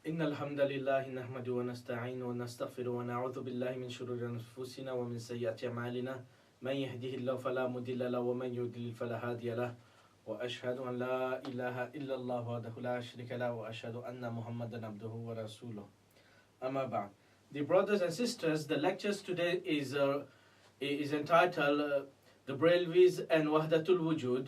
إن الحمد لله نحمده ونستعينه ونستغفره ونعوذ بالله من شرور أنفسنا ومن سيئات أعمالنا من يهده الله فلا مضل له ومن يضلل فلا هادي له وأشهد أن لا إله إلا الله وحده لا شريك له وأشهد أن محمدا عبده ورسوله أما بعد. The brothers and sisters, the lectures today is entitled The Brelwis and Wahdatul Wujud.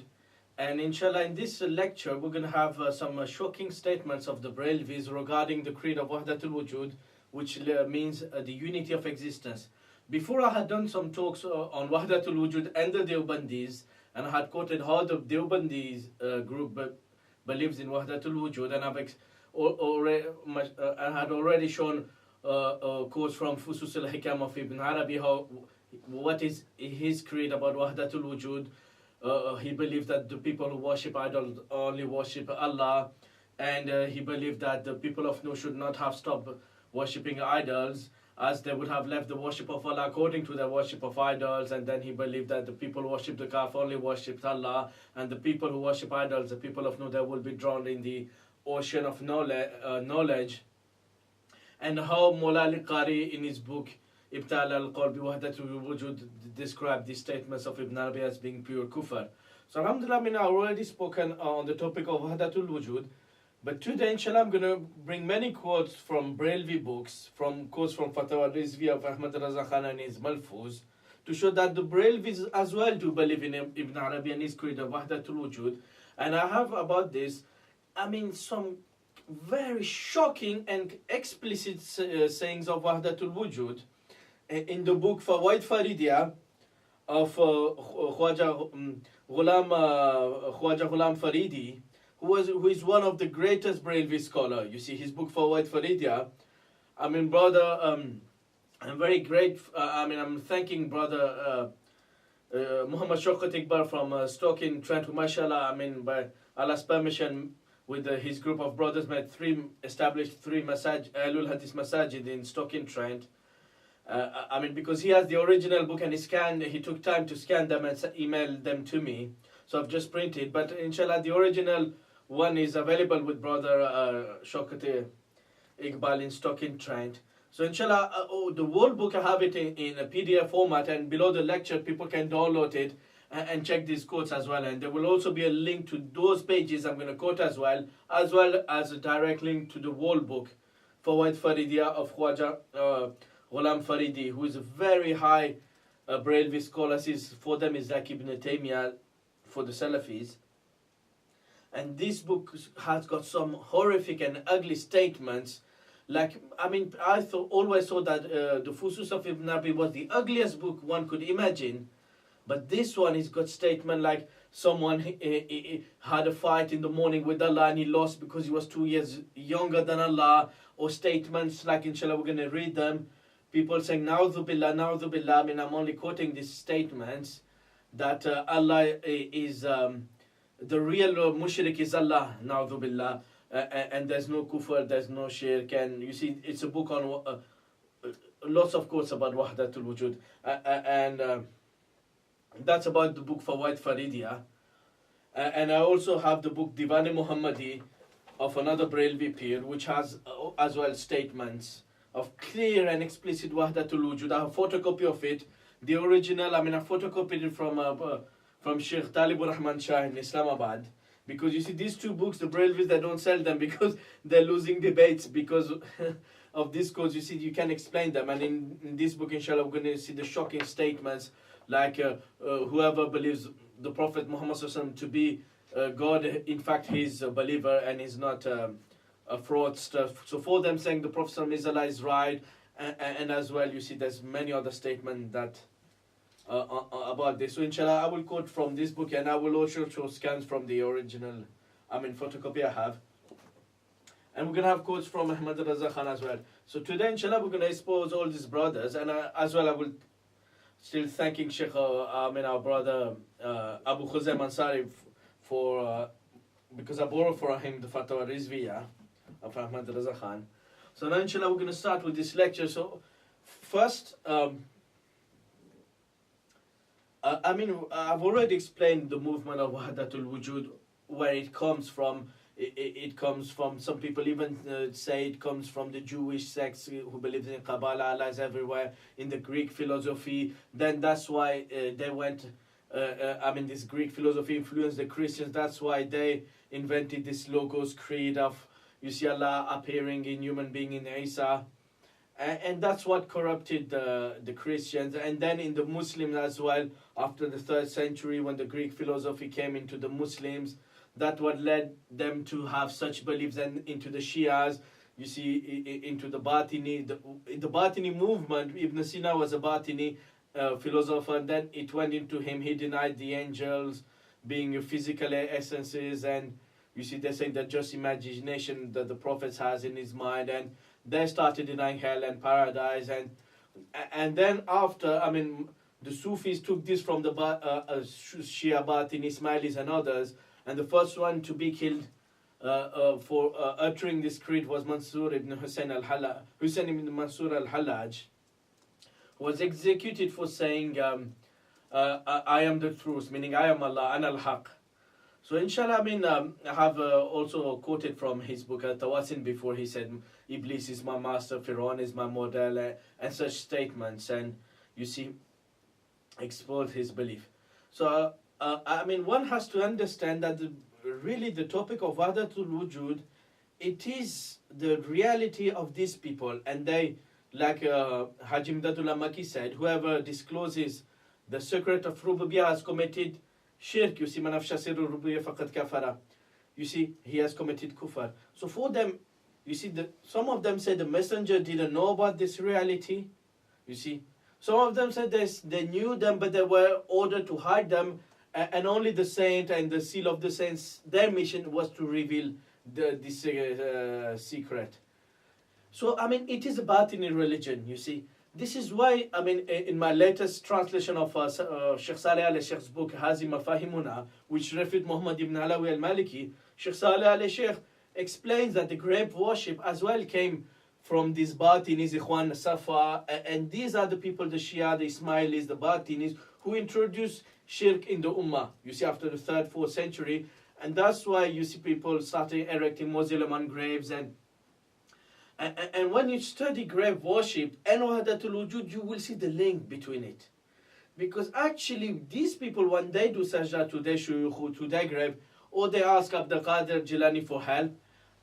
And inshallah, in this lecture, we're going to have some shocking statements of the Brelwis regarding the creed of Wahdatul Wujud, which means the unity of existence. Before, I had done some talks on Wahdatul Wujud and the Diwbandis, and I had quoted how the Diwbandis group believes in Wahdatul Wujud, and I had already shown quotes from Fusus Al-Hikam of Ibn Arabi, what is his creed about Wahdatul Wujud. He believed that the people who worship idols only worship Allah, and he believed that the people of Nuh should not have stopped worshipping idols, as they would have left the worship of Allah according to their worship of idols. And then he believed that the people who worship the Kaf only worshipped Allah, and the people who worship idols, the people of Nuh, they will be drowned in the ocean of knowledge. And how Mullah al-Qari in his book Ibtal al-Qawl bi Wahdatul Wujud described these statements of Ibn Arabi as being pure kufr. So alhamdulillah, I already spoken on the topic of Wahdatul Wujud, but today inshallah I'm going to bring many quotes from Brelwi books, quotes from Fawaid Al-Fareediyah of Ahmad Raza Khan and his Malfuz, to show that the Brelwis as well do believe in Ibn Arabi and his creed of Wahdatul Wujud. And I have about this, some very shocking and explicit sayings of Wahdatul Wujud in the book Fawaid Al-Fareediyah of Khwaja Ghulam Faridi, who is one of the greatest Brelwi scholar. You see his book Fawaid Al-Fareediyah. Brother, I'm very grateful. I'm thanking brother Muhammad Iqbal from Stoke in Trent, who mashallah, by Allah's permission, with his group of brothers, established three Ahlul Hadith Masajid in Stoke in Trent. Because he has the original book and he took time to scan them and email them to me. So I've just printed. But inshallah, the original one is available with brother Shokate Iqbal in Stoke in Trent. So inshallah, the whole book, I have it in a PDF format, and below the lecture, people can download it and check these quotes as well. And there will also be a link to those pages I'm going to quote as well as a direct link to the whole book, Fawaid Al-Fareediyah of Khwaja Ghulam Faridi, who is a very high Brelwi scholar. For them is like Ibn Taymiyyah for the Salafis. And this book has got some horrific and ugly statements. I always thought that the Fusus of Ibn Arabi was the ugliest book one could imagine. But this one has got statement like someone had a fight in the morning with Allah and he lost because he was 2 years younger than Allah. Or statements like, inshallah, we're going to read them. People saying, Na'udhu billah, Na'udhu billah. I'm only quoting these statements that Allah is, the real mushrik is Allah, Na'udhu billah. And there's no kufr, there's no shirk. And you see, it's a book on lots of quotes about Wahdatul Wujud. And that's about the book Fawaid Al-Fareediyah. And I also have the book Diwan Muhammadi of another Brelwi Pir, which has as well statements of clear and explicit Wahdatul Wujud. I have a photocopy of it. The original, I photocopied it from Sheikh Talib Rahman Shah in Islamabad. Because you see, these two books, the Brelwis, they don't sell them because they're losing debates because of this cause. You see, you can explain them. And in this book, inshallah, we're going to see the shocking statements like whoever believes the Prophet Muhammad to be God, in fact, he's a believer and he's not a fraudster. So for them saying the Prophet is Allah is right, and as well, you see, there's many other statements that about this. So inshallah, I will quote from this book, and I will also show scans from the original, photocopy I have. And we're going to have quotes from Ahmad Raza Khan as well. So today, inshallah, we're going to expose all these brothers, and as well, I will still thanking Sheikh, our brother Abu Khuzaim Ansari for because I borrowed from him the Fatwa Rizviyah of Ahmad Raza Khan. So now, inshallah, we're going to start with this lecture. So first, I've already explained the movement of Wahdatul Wujud, where it comes from. it comes from, some people even say it comes from the Jewish sects who believe in Kabbalah, Allah is everywhere, in the Greek philosophy. Then that's why they went, this Greek philosophy influenced the Christians. That's why they invented this Logos creed of, you see Allah appearing in human being in Isa. And that's what corrupted the Christians. And then in the Muslims as well, after the 3rd century, when the Greek philosophy came into the Muslims, that what led them to have such beliefs, and into the Shias, you see, into the Batini. The Batini movement, Ibn Sina was a Batini philosopher, and then it went into him. He denied the angels being physical essences, and you see, they say that just imagination that the Prophet has in his mind, and they started denying hell and paradise. And then after, the Sufis took this from the Shia Batini, Ismailis and others, and the first one to be killed for uttering this creed was Mansur ibn Hussein ibn Mansur al-Hallaj, who was executed for saying, I am the truth, meaning I am Allah, Ana al-Haq. So inshallah, I have also quoted from his book Al-Tawasin before. He said, Iblis is my master, Fir'aun is my model, and such statements, and you see, exposed his belief. So one has to understand that really the topic of Wahdatul Wujud, it is the reality of these people, and they, like Haji Imdadullah Maki said, whoever discloses the secret of Rububiyyah has committed shirk. You see, man afsha sirru rububiyyah faqad kafara. You see, he has committed kufr. So for them, you see, some of them say the messenger didn't know about this reality. You see, some of them said they knew them, but they were ordered to hide them, and only the saint and the seal of the saints, their mission was to reveal this secret. So, it is a Batini religion, you see. This is why, in my latest translation of Sheikh Saleh al-Sheikh's book, Hazi Mafahimuna, which refute Muhammad ibn Alawi al-Maliki, Sheikh Saleh al-Sheikh explains that the grave worship as well came from these Batinis, Ikhwan, Safa, and these are the people, the Shia, the Ismailis, the Batinis, who introduced shirk in the Ummah, you see, after the 3rd, 4th century. And that's why you see people starting erecting mausoleum on graves. And when you study grave worship and Wahdatul Wujud, you will see the link between it. Because actually, these people, when they do sajda to their shuyukh, to their grave, or they ask Abdul Qadir Jilani for help,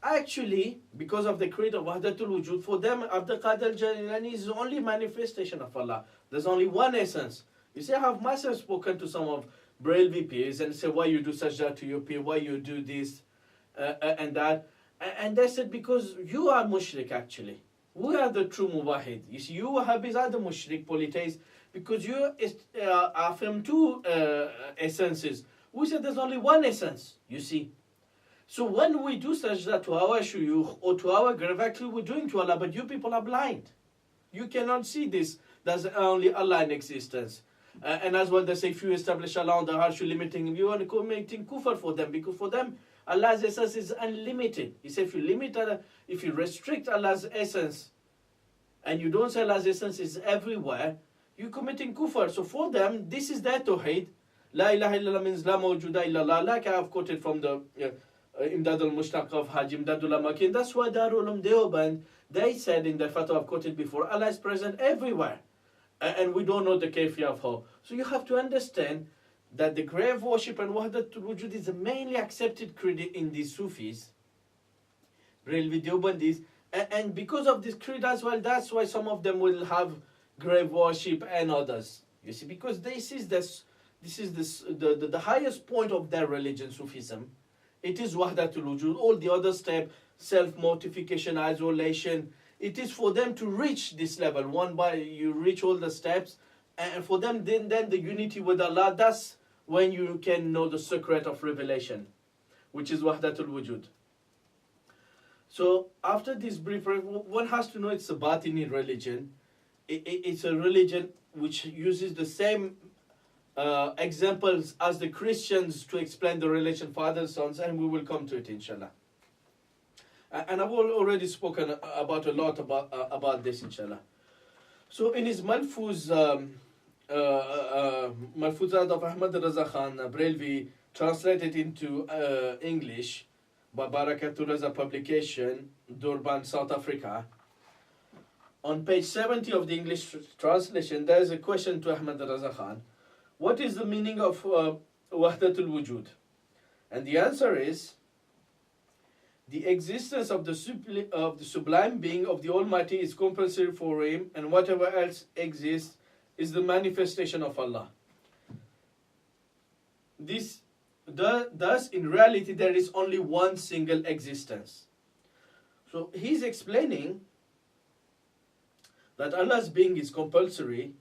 actually, because of the creed of Wahdatul Wujud, for them, Abdul Qadir Jilani is the only manifestation of Allah. There's only one essence. You see, I have myself spoken to some of Brelwis peers and say, why you do sajda to your peer, why you do this and that. And they said, because you are mushrik actually. We are the true muwahid. You see, you Wahhabis are the mushrik polytheists, because you affirm two essences. We said there's only one essence, you see. So when we do sajda to our shuyukh or to our grave, actually we're doing to Allah, but you people are blind. You cannot see this. There's only Allah in existence. And as well, they say, if you establish Allah on the harsh, you're limiting, you are committing kufr for them, because for them, Allah's essence is unlimited. He said, if you limit Allah, if you restrict Allah's essence, and you don't say Allah's essence is everywhere, you're committing kufr. So for them, this is their tawheed. La ilaha illallah means la mawjuda illallah. Like I have quoted from the Imdad al-Mushtaq of Haji Imdadullah Maki. And that's why Darul Uloom Deoband, they said in the fatwa I've quoted before, Allah is present everywhere. And we don't know the kayfiyah of how. So you have to understand that the grave worship and Wahdatul Wujud is a mainly accepted creed in these Sufis, Brelwis Deobandis, and because of this creed as well, that's why some of them will have grave worship and others. You see, because this is the highest point of their religion, Sufism. It is Wahdatul Wujud. All the other steps, self-mortification, isolation, it is for them to reach this level. One by you reach all the steps, and for them then the unity with Allah, that's when you can know the secret of revelation, which is Wahdatul Wujud. So after this brief, one has to know it's a Batini religion. It's a religion which uses the same examples as the Christians to explain the relation father-sons, and we will come to it inshallah. And I've already spoken about a lot about this inshallah. So in his Malfuz, Malfuzat of Ahmad Raza Khan, Brelwis, translated into English by Wahdatul Wujud publication, Durban, South Africa. On page 70 of the English translation, there is a question to Ahmad Raza Khan. What is the meaning of Wahdatul Wujud? And the answer is, the existence of the sublime being of the Almighty is compulsory for him, and whatever else exists is the manifestation of Allah. Thus, in reality, there is only one single existence. So he's explaining that Allah's being is compulsory,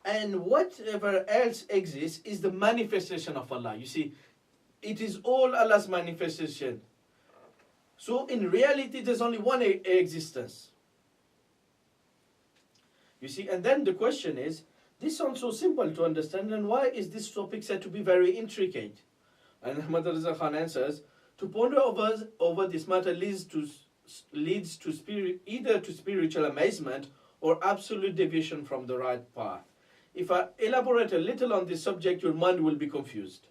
and whatever else exists is the manifestation of Allah. You see, it is all Allah's manifestation. So in reality, there's only one existence. You see, and then the question is, this sounds so simple to understand, and why is this topic said to be very intricate? And Ahmad Raza Khan answers, to ponder over this matter leads to either to spiritual amazement or absolute deviation from the right path. If I elaborate a little on this subject, your mind will be confused.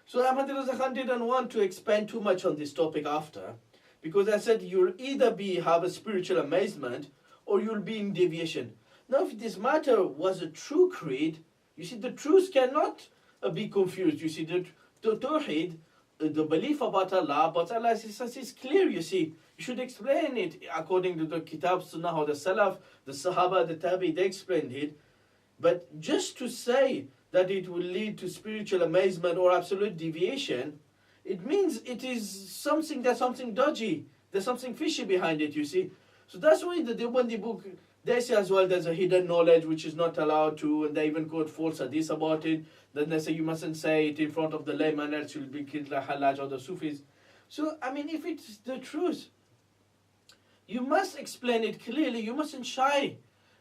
So Ahmad Raza Khan didn't want to expand too much on this topic after, because I said you'll either have a spiritual amazement or you'll be in deviation. Now, if this matter was a true creed, you see, the truth cannot be confused. You see, the Tawheed, the belief about Allah is clear, you see. You should explain it according to the Kitab, Sunnah, how the Salaf, the Sahaba, the Tabi, they explained it. But just to say that it will lead to spiritual amazement or absolute deviation, it means it is something, there's something dodgy, there's something fishy behind it, you see. So that's why the Diwan book, they say as well there's a hidden knowledge which is not allowed to, and they even quote false hadith about it. Then they say you mustn't say it in front of the layman, else you'll be killed like Halaj or the Sufis. So, I mean, if it's the truth, you must explain it clearly. You mustn't shy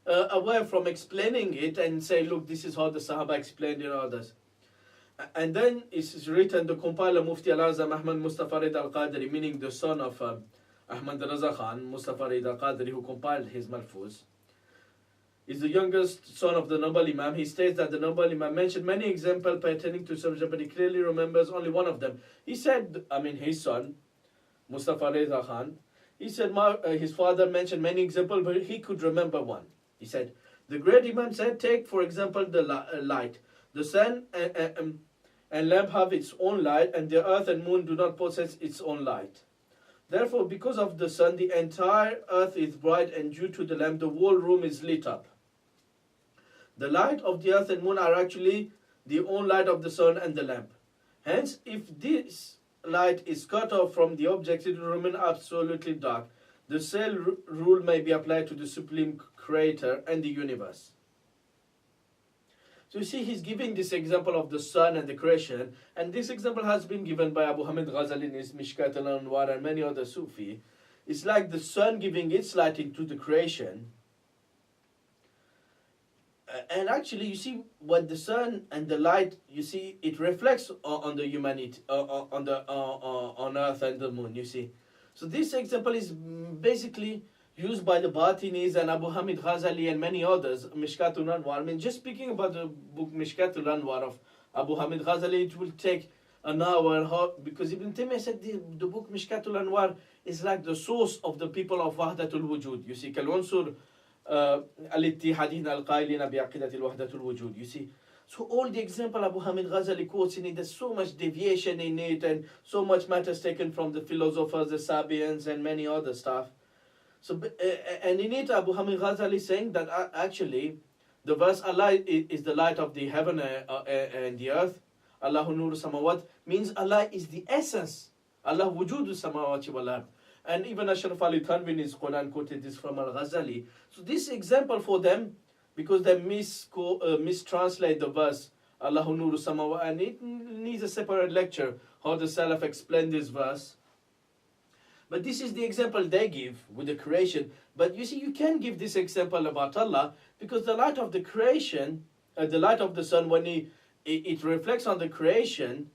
away from explaining it and say, look, this is how the Sahaba explained it or others. And then it's written, the compiler Mufti Al-Azam Ahmad Mustafa Rid Al-Qadri, meaning the son of Ahmad Raza Khan, Mustafa Rid Al-Qadri, who compiled his Malfuz, is the youngest son of the noble Imam. He states that the noble Imam mentioned many examples pertaining to subject, but he clearly remembers only one of them. He said, his son, Mustafa Raza Khan, he said his father mentioned many examples, but he could remember one. He said, the great Imam said, take for example the light. The sun and lamp have its own light, and the earth and moon do not possess its own light. Therefore, because of the sun, the entire earth is bright, and due to the lamp, the whole room is lit up. The light of the earth and moon are actually the own light of the sun and the lamp. Hence, if this light is cut off from the object, it will remain absolutely dark. The same rule may be applied to the Supreme Creator and the universe. So you see, he's giving this example of the sun and the creation, and this example has been given by Abu Hamid Ghazali in his Mishkat al-Anwar and many other Sufi. It's like the sun giving its lighting to the creation. And actually, you see, what the sun and the light, you see, it reflects on the humanity, on earth and the moon, you see. So this example is basically used by the Batinis and Abu Hamid Ghazali and many others, Mishkatul Anwar. Just speaking about the book Mishkatul Anwar of Abu Hamid Ghazali, it will take an hour, because Ibn Taymiyyah said the book Mishkatul Anwar is like the source of the people of Wahdatul Wujud. You see, Kal-Unsur Al-Ittihadin Al-Qailina Bi'aqidatil Wahdatul Wujud. You see, so all the example Abu Hamid Ghazali quotes in it, there's so much deviation in it, and so much matters taken from the philosophers, the Sabians, and many other stuff. So, and in it, Abu Hamid Ghazali is saying that actually, the verse Allah is the light of the heaven and the earth. Allahu Nur Samawat means Allah is the essence. Allah Wujudu Samawati wal Ard. And even Ashraf Ali Thanvi in his Quran quoted this from Al-Ghazali. So this example for them, because they mistranslate the verse Allahu Nur Samawat, and it needs a separate lecture how the Salaf explain this verse. But this is the example they give with the creation. But you see, you can give this example about Allah, because the light of the creation, the light of the sun, when it reflects on the creation,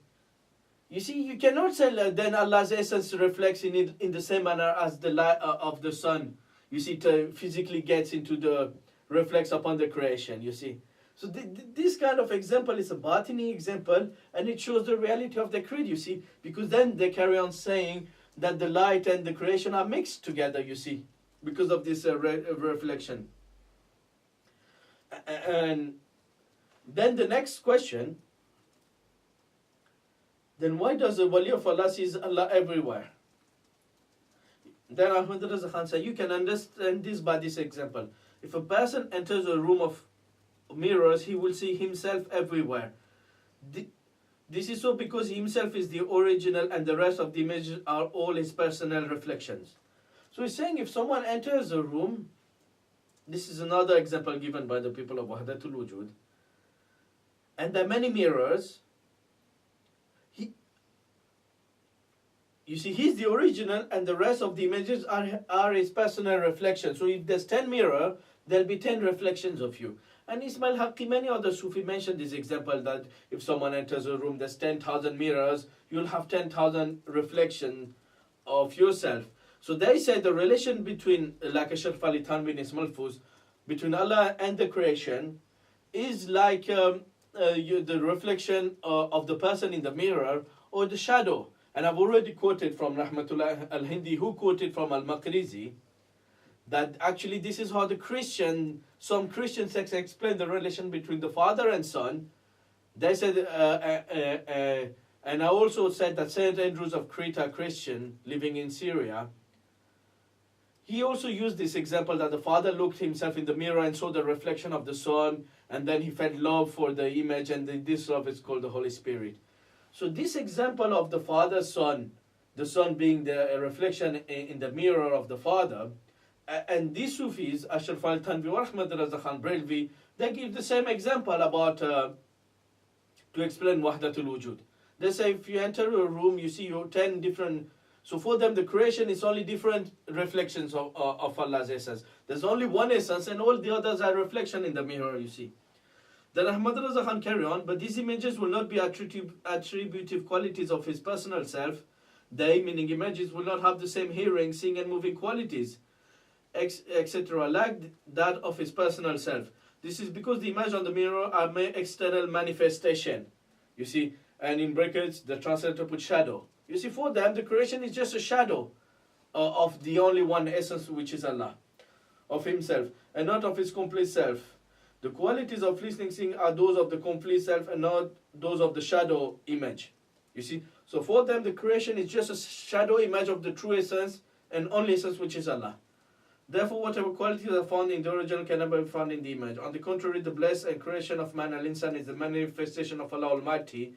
you see, you cannot say then Allah's essence reflects in it in the same manner as the light of the sun. You see, it physically gets into the reflects upon the creation, you see. So this kind of example is a Batini example, and it shows the reality of the creed, you see, because then they carry on saying that the light and the creation are mixed together, you see, because of this reflection. And then the next question, then why does the wali of Allah sees Allah everywhere? Then Ahmad Raza Khan said, you can understand this by this example. If a person enters a room of mirrors, he will see himself everywhere. This is so because himself is the original and the rest of the images are all his personal reflections. So he's saying if someone enters a room, this is another example given by the people of Wahdatul Wujud, and there are many mirrors, you see, he's the original and the rest of the images are his personal reflections. So if there's 10 mirrors, there'll be 10 reflections of you. And Ismail Haqqi, many other Sufi mentioned this example that if someone enters a room, there's 10,000 mirrors, you'll have 10,000 reflections of yourself. So they say the relation between, like Ashraf Ali Thanvi in Ismail Fuz, between Allah and the creation is like the reflection of the person in the mirror or the shadow. And I've already quoted from Rahmatullah al-Hindi, who quoted from Al-Maqrizi, that actually this is how some Christian sects explain the relation between the father and son. They said, and I also said that St. Andrews of Crete, a Christian living in Syria, he also used this example that the father looked himself in the mirror and saw the reflection of the son, and then he felt love for the image, and this love is called the Holy Spirit. So this example of the father-son, the son being the reflection in the mirror of the father, and these Sufis, Ashraf Ali Thanvi, Ahmad Raza Khan, Brelwis, they give the same example about, to explain Wahdatul Wujud. They say if you enter a room, you see your 10 different, so for them the creation is only different reflections of Allah's essence. There's only one essence and all the others are reflection in the mirror, you see. Then Ahmad Raza Khan carry on, but these images will not be attributive qualities of his personal self. They, meaning images, will not have the same hearing, seeing and moving qualities, etc., like that of his personal self. This is because the image on the mirror are external manifestation, you see, and in brackets the translator put shadow. You see, for them the creation is just a shadow of the only one essence, which is Allah, of himself, and not of his complete self. The qualities of listening, seeing are those of the complete self and not those of the shadow image. You see, so for them the creation is just a shadow image of the true essence and only essence, which is Allah. Therefore, whatever qualities are found in the original can never be found in the image. On the contrary, the blessed and creation of man, al-insan, is the manifestation of Allah Almighty.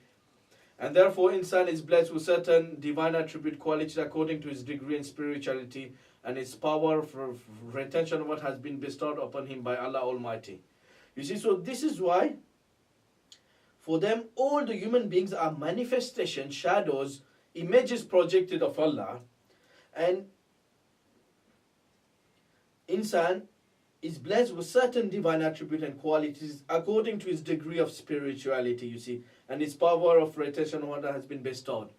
And therefore, insan is blessed with certain divine attribute qualities according to his degree in spirituality and his power for retention of what has been bestowed upon him by Allah Almighty. You see, so this is why, for them, all the human beings are manifestations, shadows, images projected of Allah. And insan is blessed with certain divine attributes and qualities according to his degree of spirituality, you see, and his power of retention of what has been bestowed.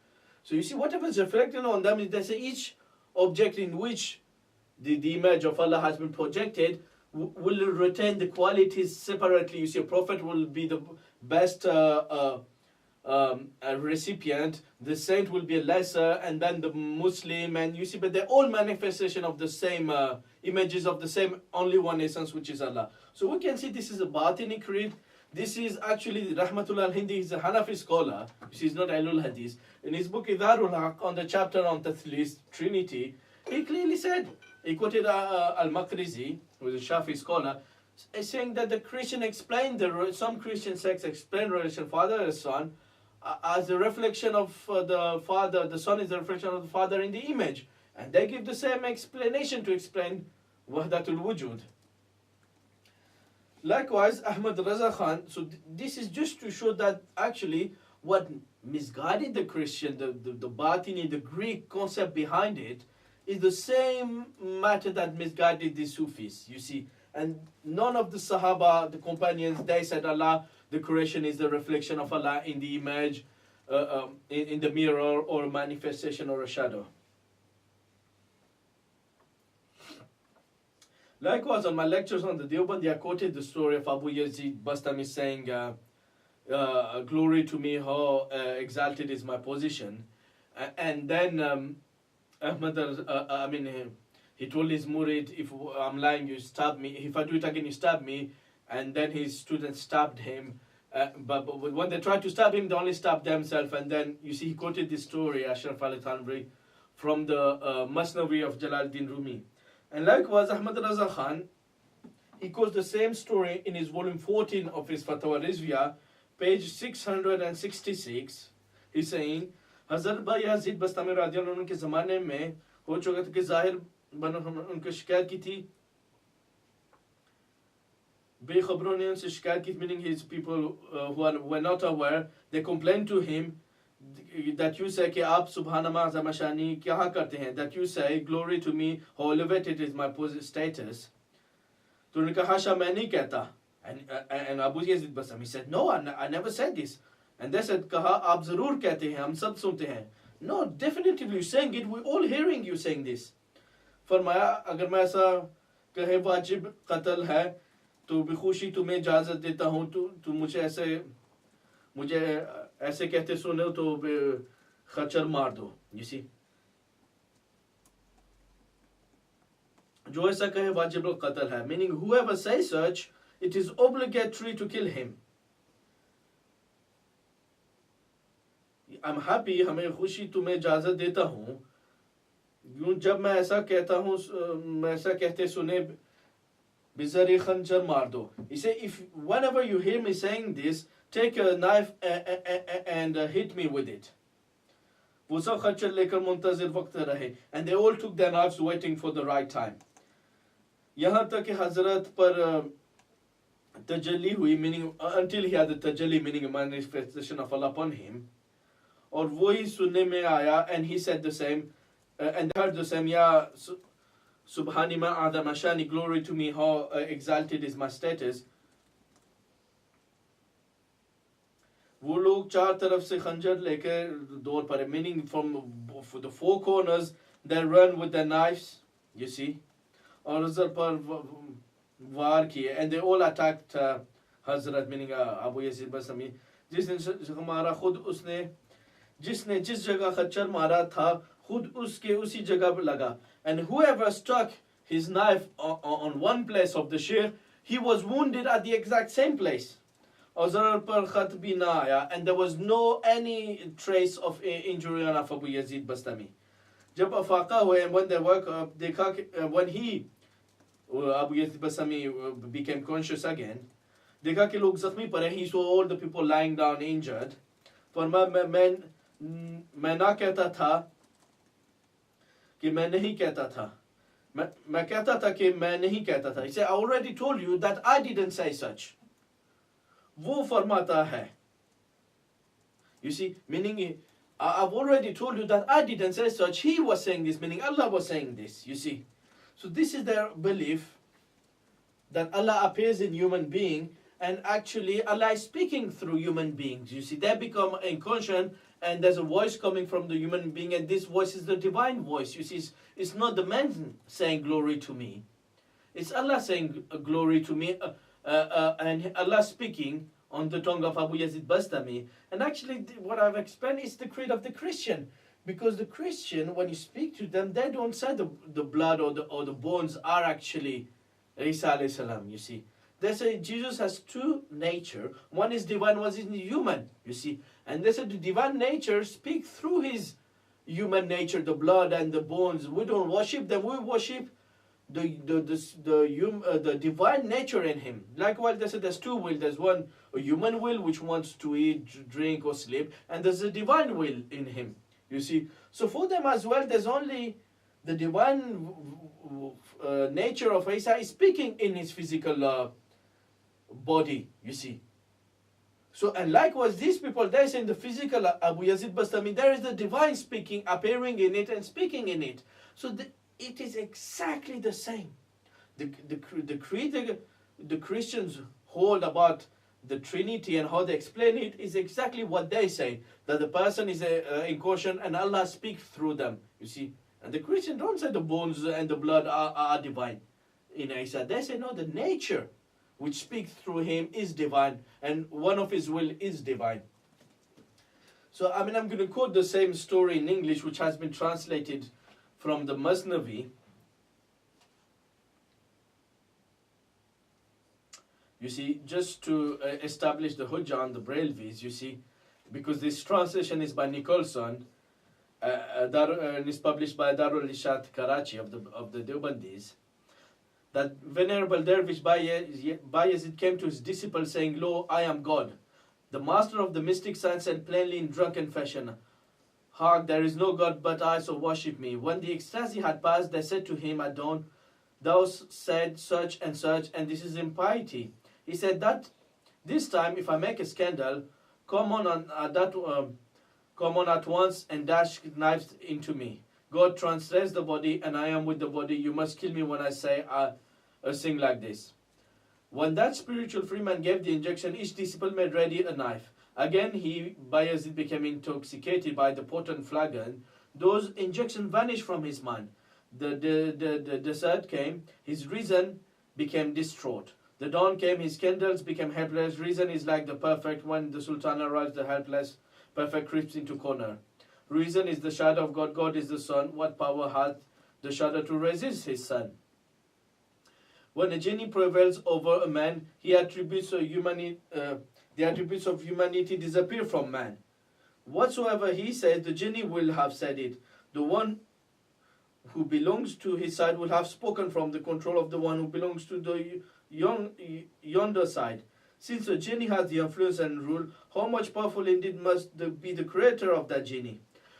So you see, whatever is reflected on them is they say each object in which the image of Allah has been projected will retain the qualities separately. You see, a prophet will be the best recipient, the saint will be a lesser, and then the Muslim, and you see, but they're all manifestation of the same images of the same only one essence, which is Allah. So we can see this is a Batini creed. This is actually Rahmatullah al-Hindi, he's a Hanafi scholar, he's not Ahlul Hadith. In his book Idharul Haq, on the chapter on Tathlis, Trinity, he clearly said, he quoted Al-Maqrizi, who is a Shafi scholar, saying that the Christian explained, some Christian sects explain relation father and son as a reflection of the father, the son is a reflection of the father in the image. And they give the same explanation to explain Wahdatul Wujud. Likewise, Ahmad Raza Khan, so this is just to show that actually what misguided the Christian, the Batini, the Greek concept behind it, is the same matter that misguided the Sufis, you see. And none of the Sahaba, the companions, they said Allah, the creation is the reflection of Allah in the image, in the mirror, or a manifestation or a shadow. Likewise, on my lectures on the Diwan, I quoted the story of Abu Yazid Bastami saying, glory to me, how exalted is my position. And then Ahmad, he told his murid, if I'm lying, you stab me. If I do it again, you stab me. And then his students stabbed him. But when they tried to stab him, they only stabbed themselves. And then, you see, he quoted this story, Ashraf al-Thanvi, from the Masnavi of Jalaluddin Rumi. And likewise, Ahmad Raza Khan, he quotes the same story in his volume 14 of his Fatwa Rizviyah, page 666. He's saying, Hazrat Bayazid Bastami Radiallahu anhu ke zamane mein ho chuka tha ki zahir unko shikayat ki thi. Bekhabron ne unse shikayat ki, meaning his people who were not aware, they complained to him that you say कि आप सुबहानमा ज़मशानी क्या करते हैं, that you say glory to me, how elevated is my status. तो उन्होंने कहा हाशा मैं नहीं कहता. And Abu Yazid Bastami said, no, I never said this. And they said, कहा आप ज़रूर कहते हैं, हम सब सुनते हैं. No, definitely you're saying it, we're all hearing you saying this. फरमाया अगर मैं ऐसा कहे वाजिब कत्ल है तो बेखुशी तुम्हें इजाज़त देता हूँ, तो मुझे ऐसे कहते सुनो तो खच्चर मार दो. You see, जो ऐसा कहे वाजिब कत्ल है, meaning whoever says such, it is obligatory to kill him. I'm happy, हमें खुशी तुम्हें इजाज़त देता हूँ. जब मैं ऐसा कहता हूँ, मैं ऐसा कहते सुने बिज़री खंजर मार दो. He said, if whenever you hear me saying this, take a knife and hit me with it. वो सब खच्चर लेकर मुंतज़िर वक्त रहे. And they all took their knives waiting for the right time. यहाँ तक कि हज़रत पर तजल्ली हुई, meaning until he had the tajalli, meaning a manifestation of Allah upon him. और वही सुनने में आया, and he said the same, and they heard the same, Ya Subhani ma Adam Ashani, glory to me, how exalted is my status. वो लोग चार तरफ से खंजर लेकर दौड़ पड़े, meaning from the four corners they run with their knives, you see, और हज़रत पर वार किए, and they all attacked हज़रत, meaning Abu Yazid Bastami. जिसने जिस जगह खच्चर मारा था खुद उसके उसी जगह पे लगा, and whoever struck his knife on one place of the sheikh, he was wounded at the exact same place. और ज़रर पर खत भी ना आया, and there was no any trace of injury on Abu Yazid Bastami. जब अफाका हुए, and when they woke up, देखा when he Abu Yazid Bastami became conscious again, देखा कि लोग जख्मी पड़े, he saw all the people lying down injured. फरमा मैं ना कहता था कि मैं नहीं कहता था, मैं कहता था कि मैं नहीं कहता था. He said, I already told you that I didn't say such. वो फरमाता है, you see, meaning I've already told you that I didn't say such. He was saying this, meaning Allah was saying this, you see. So this is their belief that Allah appears in human being, and actually Allah is speaking through human beings. You see, they become inconscient, and there's a voice coming from the human being, and this voice is the divine voice. You see, it's not the man saying glory to me, it's Allah saying glory to me, and Allah speaking on the tongue of Abu Yazid Bastami. And actually what I've explained is the creed of the Christian, because the Christian, when you speak to them, they don't say the blood or the bones are actually Isa alayhi salam, you see. They say Jesus has two nature. One is divine, one is human, you see. And they say the divine nature speaks through his human nature, the blood and the bones. We don't worship them, we worship the divine nature in him. Likewise, they say there's two will. There's one, a human will, which wants to eat, drink, or sleep, and there's a divine will in him, you see. So for them as well, there's only the divine nature of Isa is speaking in his physical body, you see. So, and likewise, these people, they say in the physical Abu Yazid Bastami, there is the divine speaking, appearing in it and speaking in it. So it is exactly the same. The creed the Christians hold about the Trinity and how they explain it is exactly what they say, that the person is in caution and Allah speaks through them, you see. And the Christians don't say the bones and the blood are divine in Isa. They say no, the nature which speaks through him is divine, and one of his will is divine. So, I mean, I'm going to quote the same story in English, which has been translated from the Masnavi. You see, just to establish the Hujjah on the Brelwis, you see, because this translation is by Nicholson, and is published by Darul Ishat Karachi of the Deobandis, that Venerable Dervish Bayezid came to his disciple saying, "Lo, I am God, the master of the mystic science, and plainly in drunken fashion. Hark, there is no God but I, so worship me." When the ecstasy had passed, they said to him at dawn, "Thou said such, and this is impiety." He said that this time, if I make a scandal, come on at once and dash knives into me. God translates the body, and I am with the body. You must kill me when I say a thing like this. When that spiritual freeman gave the injection, each disciple made ready a knife. Again, Bayezid became intoxicated by the potent flagon. Those injections vanished from his mind. The desert came. His reason became distraught. The dawn came, his candles became helpless. Reason is like the perfect. When the Sultan arrives, the helpless perfect creeps into corner. Reason is the shadow of God. God is the sun. What power hath the shadow to resist his son? When a genie prevails over a man, the attributes of humanity disappear from man. Whatsoever he says, the genie will have said it. The one who belongs to his side will have spoken from the control of the one who belongs to the yonder side. Since the genie has the influence and rule, how much powerful indeed must be the creator of that genie?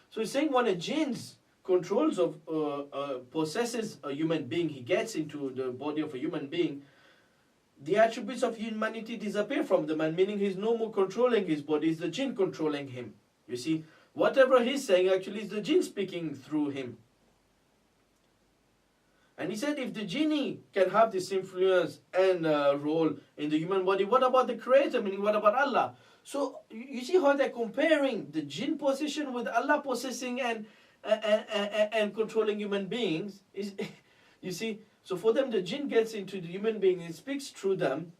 So he's saying when a jinn controls of possesses a human being, he gets into the body of a human being, the attributes of humanity disappear from the man, meaning he's no more controlling his body, it's the jinn controlling him. You see, whatever he's saying actually is the jinn speaking through him. And he said, if the genie can have this influence and role in the human body, what about the creator? Meaning, what about Allah? So you see how they're comparing the jinn possession with Allah possessing and controlling human beings. You see, so for them the jinn gets into the human being, it speaks through them.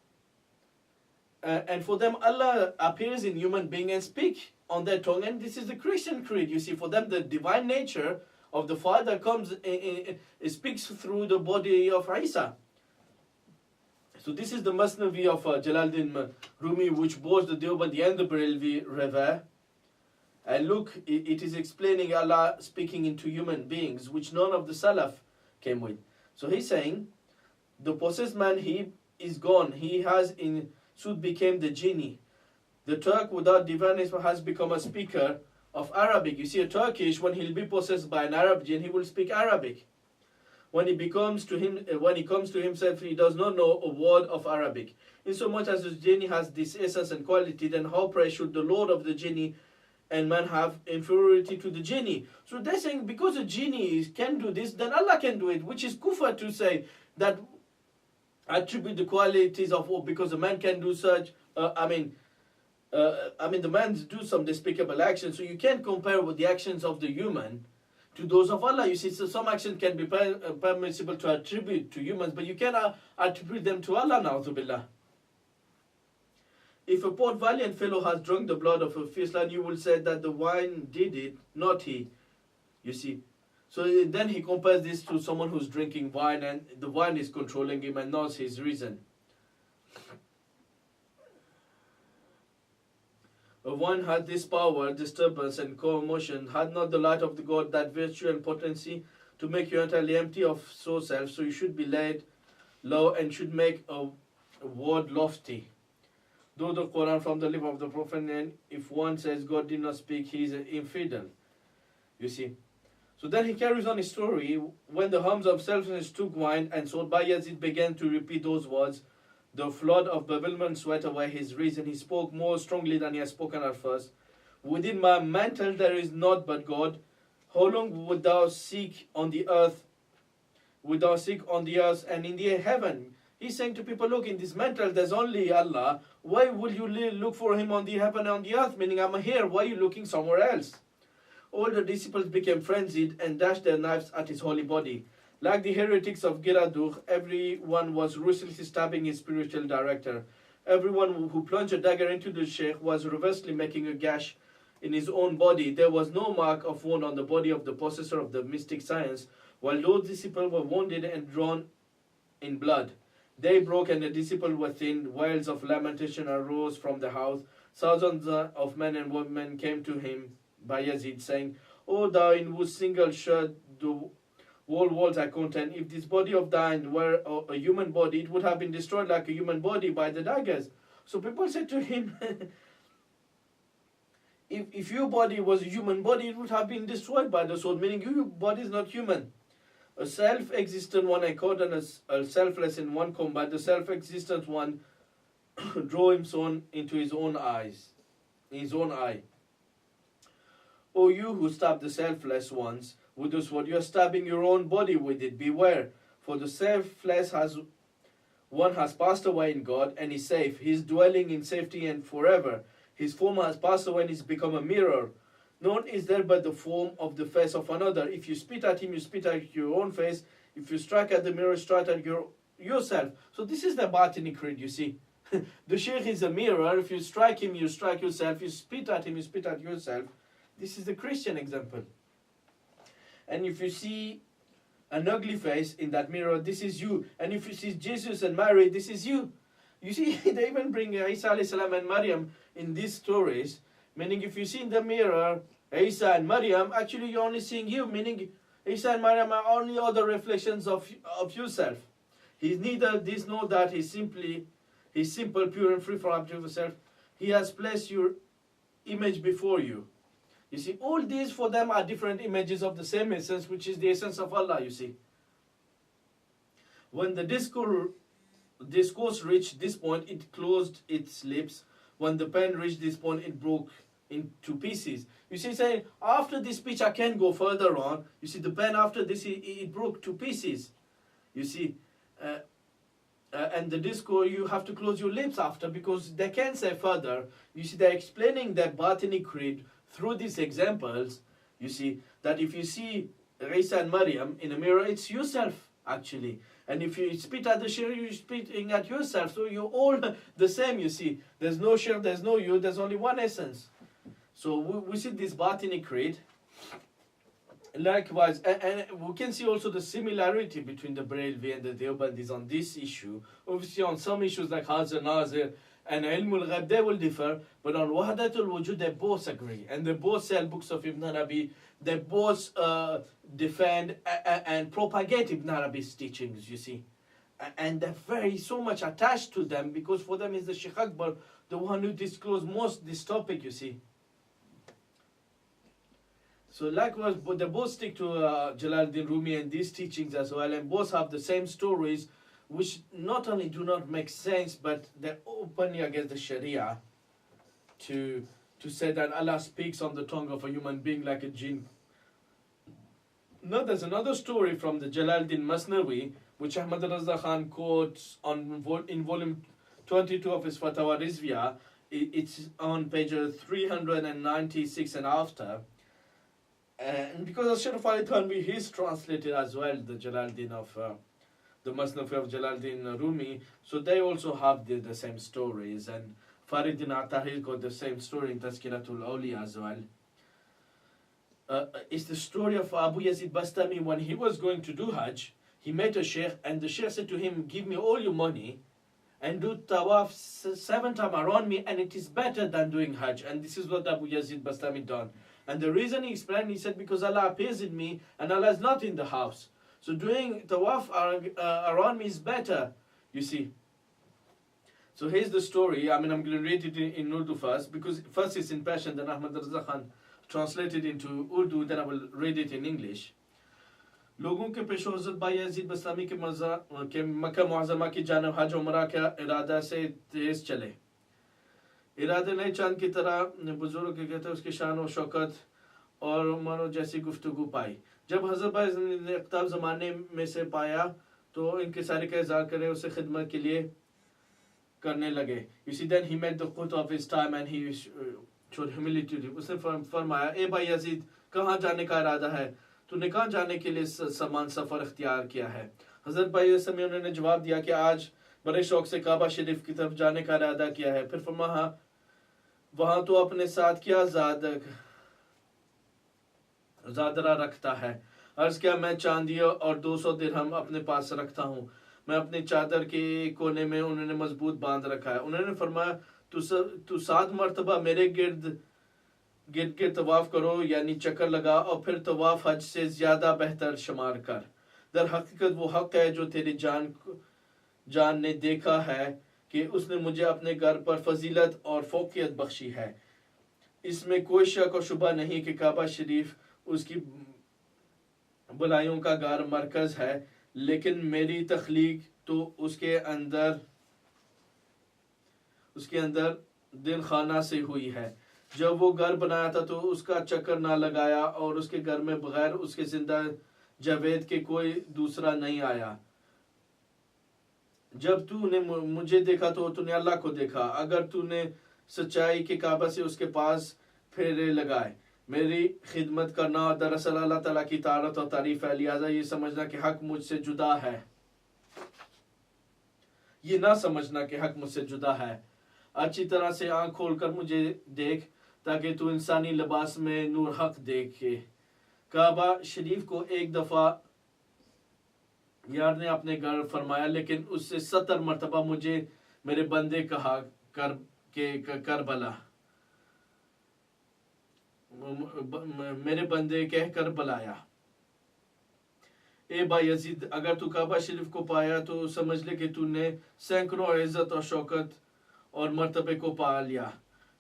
And for them Allah appears in human being and speaks on their tongue. And this is the Christian creed. You see, for them the divine nature of the Father comes, it speaks through the body of Isa. So this is the Masnavi of Jalaluddin Rumi, which both the Deobandi and the Brelwi revere. And look, it is explaining Allah speaking into human beings, which none of the Salaf came with. So he's saying, the possessed man, he is gone. He has in sooth became the genie. The Turk without divinism has become a speaker of Arabic. You see, a Turkish, when he'll be possessed by an Arab jinn, he will speak Arabic. When he comes to himself, he does not know a word of Arabic. Insomuch as the genie has this essence and quality, then how pray should the Lord of the genie and man have inferiority to the genie? So they're saying because a genie can do this, then Allah can do it, which is kufr to say that attribute the qualities of because a man can do such. The man do some despicable actions, so you can't compare with the actions of the human to those of Allah. You see, so some actions can be permissible to attribute to humans, but you cannot attribute them to Allah, na'udhu billah. If a poor valiant fellow has drunk the blood of a fierce lion, you will say that the wine did it, not he. You see, so then he compares this to someone who's drinking wine, and the wine is controlling him and not his reason. If one had this power, disturbance, and commotion, had not the light of the God that virtue and potency to make you entirely empty of soul self, so you should be laid low and should make a word lofty. Though the Quran from the lip of the Prophet, and if one says God did not speak, he is an infidel. You see. So then he carries on his story. When the hums of selfishness took wine, and so Bayezid began to repeat those words, the flood of bewilderment swept away his reason. He spoke more strongly than he had spoken at first. Within my mantle there is naught but God. How long wilt thou seek on the earth? Wilt thou seek on the earth and in the heaven? He's saying to people, look, in this mantle there's only Allah. Why will you look for him on the heaven and on the earth? Meaning, I'm here. Why are you looking somewhere else? All the disciples became frenzied and dashed their knives at his holy body. Like the heretics of Giraduh, everyone was ruthlessly stabbing his spiritual director. Everyone who plunged a dagger into the sheikh was reversely making a gash in his own body. There was no mark of wound on the body of the possessor of the mystic science, while those disciples were wounded and drawn in blood. Day broke and the disciples were thin. Wails of lamentation arose from the house. Thousands of men and women came to him by Yazid, saying, O thou in whose single shirt the whole walls are contained, if this body of thine were a human body, it would have been destroyed like a human body by the daggers. So people said to him, if your body was a human body, it would have been destroyed by the sword, meaning your body is not human. A self-existent one accorded and a selfless in one combat. The self-existent one drew him son into his own eye. O you who stab the selfless ones with the sword, you are stabbing your own body with it. Beware, for the selfless has passed away in God and is safe. He is dwelling in safety and forever. His form has passed away and is become a mirror. None is there but the form of the face of another. If you spit at him, you spit at your own face. If you strike at the mirror, strike at yourself. So this is the Batini creed, you see. The Sheikh is a mirror. If you strike him, you strike yourself. You spit at him, you spit at yourself. This is the Christian example. And if you see an ugly face in that mirror, this is you. And if you see Jesus and Mary, this is you. You see, they even bring Isa alayhi salam and Maryam in these stories. Meaning if you see in the mirror Isa and Maryam, actually you're only seeing you. Meaning Isa and Maryam are only other reflections of yourself. He's neither this nor that. He's simple, pure and free from object of self. He has placed your image before you. You see, all these for them are different images of the same essence, which is the essence of Allah, you see. When the discourse reached this point, it closed its lips. When the pen reached this point, it broke into pieces. You see, saying, after this speech, I can't go further on. You see, the pen after this, it broke to pieces. You see, and the discourse, you have to close your lips after, because they can't say further. You see, they're explaining their Batini creed through these examples. You see, that if you see Isa and Maryam in a mirror, it's yourself, actually. And if you spit at the shir, you're spitting at yourself. So you're all the same, you see. There's no shir, there's no you, there's only one essence. So we see this Batini creed. Likewise, and we can see also the similarity between the Brelwi and the Deobandis on this issue. Obviously on some issues like Hazar Nazir and Ilmul Ghab, they will differ. But on Wahdatul Wujud, they both agree. And they both sell books of Ibn Arabi. They both defend and propagate Ibn Arabi's teachings, you see. And they're very so much attached to them, because for them is the Sheikh Akbar, the one who disclosed most this topic, you see. So likewise, but they both stick to Jalaluddin Rumi and these teachings as well, and both have the same stories, which not only do not make sense, but they're openly against the Sharia to say that Allah speaks on the tongue of a human being like a jinn. Now there's another story from the Jalaluddin Masnawi, which Ahmad Raza Khan quotes in volume 22 of his Fatawa Rizviyah. It's on page 396 and after. And because Ashraf Ali Thanvi, he's translated as well the Jalaluddin of the Masnawi of Jalaluddin Rumi, so they also have the same stories. And Farid Atahir got the same story in Tazkiratul Awliya as well. It's the story of Abu Yazid Bastami. When he was going to do Hajj, he met a sheikh, and the sheikh said to him, give me all your money and do tawaf 7 times around me, and it is better than doing Hajj. And this is what Abu Yazid Bastami done. And the reason he explained, he said, because Allah appears in me and Allah is not in the house. So doing tawaf around me is better, you see. So here's the story. I mean, I'm going to read it in Urdu first, because first it's in Persian, then Ahmad Raza Khan translated into Urdu, then I will read it in English. लोगों के पेश हज़रत भाई यज़ीद बस्तामी के मक्का मुअज़्ज़मा की जानब हज उमरा का इरादा से तेज चले. इरादे नहीं चांद की तरह बुजुर्ग के कहते उसकी शान और शौकत और मनो जैसी गुफ्तगू पाई. जब हज़रत भाई ने इक़्ताब ज़माने में से पाया तो इनके सारे का इज़हार करें उसे खिदमत के लिए करने लगे. You see, then he met the qut of his time and he showed humility to him. उसने फरमाया, ए भाई यज़ीद, कहाँ जाने का इरादा है? तूने कहाँ जाने के लिए समान सफ़र इख्तियार किया है? हज़रत भाई समय उन्होंने जवाब दिया कि आज बड़े शौक से काबा शरीफ की तरफ जाने का इरादा किया है. फिर फरमाया, वहां तो अपने साथ क्या ज़ादरा रखता है। अर्ज किया, मैं चांदी और 200 दिरहम अपने पास रखता हूँ, मैं अपनी चादर के कोने में उन्होंने मजबूत बांध रखा है। उन्होंने फरमाया, तू 7 मरतबा मेरे गिर्द गिर्द के तवाफ करो, यानी चक्कर लगा, और फिर तवाफ हज से ज्यादा बेहतर शुमार कर। दर हकीकत वो हक है जो तेरी जान ने देखा है कि उसने मुझे अपने घर पर फजीलत और फौकियत बख्शी है। इसमें कोई शक और शुबा नहीं कि काबा शरीफ उसकी बुलाइयों का घर मरकज है, लेकिन मेरी तख्लीक तो उसके अंदर दिल खाना से हुई है। जब वो घर बनाया था तो उसका चक्कर ना लगाया, और उसके घर में बगैर उसके जिंदा जावेद के कोई दूसरा नहीं आया। जब तूने मुझे देखा तो तूने अल्लाह को देखा। अगर तूने सच्चाई के काबा से उसके पास फेरे लगाए, मेरी खिदमत करना दरअसल अल्लाह ताला की तारत और तारीफ है, लिहाजा ये समझना कि हक मुझसे जुदा है। ये ना समझना कि हक मुझसे जुदा है। अच्छी तरह से आंख खोलकर मुझे देख, ताकि तू इंसानी लिबास में नूर हक देखे। काबा शरीफ को एक दफा यार ने अपने घर फरमाया, लेकिन उससे 70 मरतबा मुझे मेरे बंदे कहा कर भला, मेरे बंदे कहकर बुलाया। ए भाई यजीद, अगर तू काबा शरीफ को पाया तो समझ ले कि तूने सैकड़ों इज्जत और शौकत और मर्तबे को पा लिया।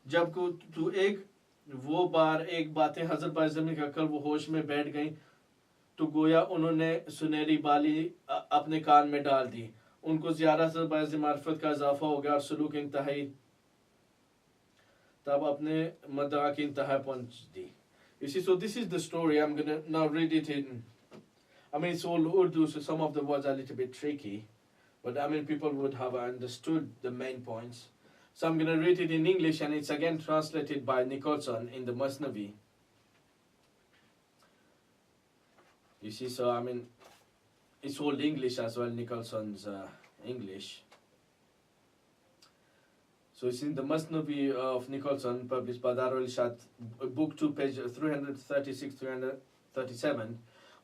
जब को तू एक बातें हजरत बाई ज़मीन का कल वो होश में बैठ गई, तो गोया उन्होंने सुनहरी बाली अपने कान में डाल दी। उनको ज़्यादा से बाज़ मार्फत का इजाफा हो गया और सलूक इंतहाई तब अपने मदा की इंतहा पहुंच दी। You see, so this is the story. I'm going to now read it in, I mean, it's all Urdu, so some of the words are a little bit tricky, but I mean, people would have understood the main points. So I'm going to read it in English, and it's again translated by Nicholson in the Masnavi. You see, so I mean, it's all English as well, Nicholson's English. So it's in the Masnavi of Nicholson, published by Darul Irshad, book 2, page 336, 337.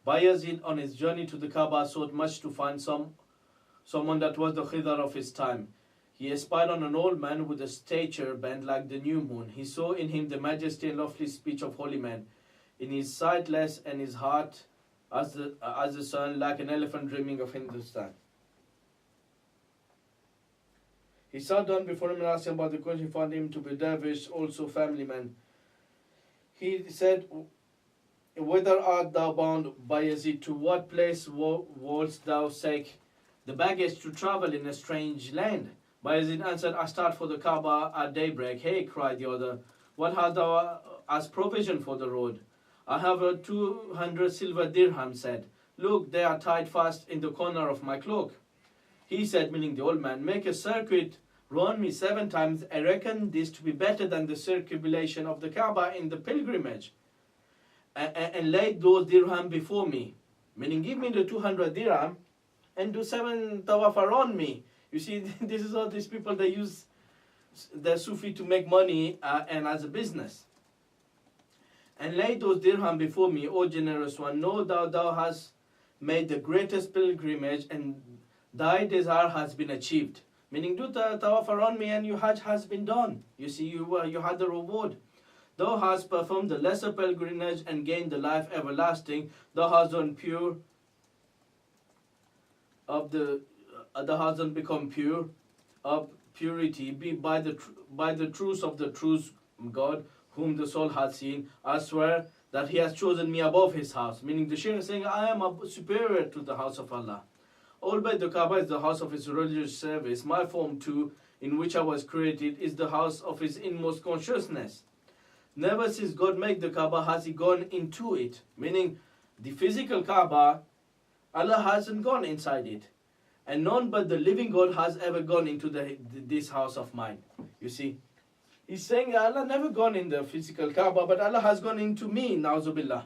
Bayezid on his journey to the Kaaba sought much to find someone that was the Khidr of his time. He espied on an old man with a stature bent like the new moon. He saw in him the majesty and lofty speech of holy men. In his sight less, and his heart as the sun, like an elephant dreaming of Hindustan. He sat down before him and asked him about the question. He found him to be dervish, also family man. He said, "Whither art thou bound, Bayezid? To what place wouldst thou take the baggage to travel in a strange land?" Bayezid answered, "I start for the Kaaba at daybreak." "Hey," cried the other, "what hast thou as provision for the road?" "I have 200 silver dirham," said. "Look, they are tied fast in the corner of my cloak." He said, meaning the old man, "Make a circuit round me 7 times. I reckon this to be better than the circumambulation of the Kaaba in the pilgrimage. And lay those dirham before me." Meaning, give me the 200 dirham and do 7 tawaf around me. You see, this is all these people, they use the Sufi to make money and as a business. "And lay those dirham before me, O generous one. Know thou hast made the greatest pilgrimage, and thy desire has been achieved." Meaning, do the tawaf around me and your hajj has been done. You see, you had the reward. "Thou hast performed the lesser pilgrimage and gained the life everlasting. Thou hast done pure of thou hast done become pure of purity. Be by the truth of the true God, whom the soul hath seen. I swear that he has chosen me above his house." Meaning, the Shaykh is saying, I am superior to the house of Allah. Albeit the Kaaba is the house of his religious service, my form too, in which I was created, is the house of his inmost consciousness. Never since God made the Kaaba has he gone into it. Meaning, the physical Kaaba, Allah hasn't gone inside it. And none but the living God has ever gone into this house of mine. You see, he's saying Allah never gone in the physical Kaaba, but Allah has gone into me, na'uzubillah.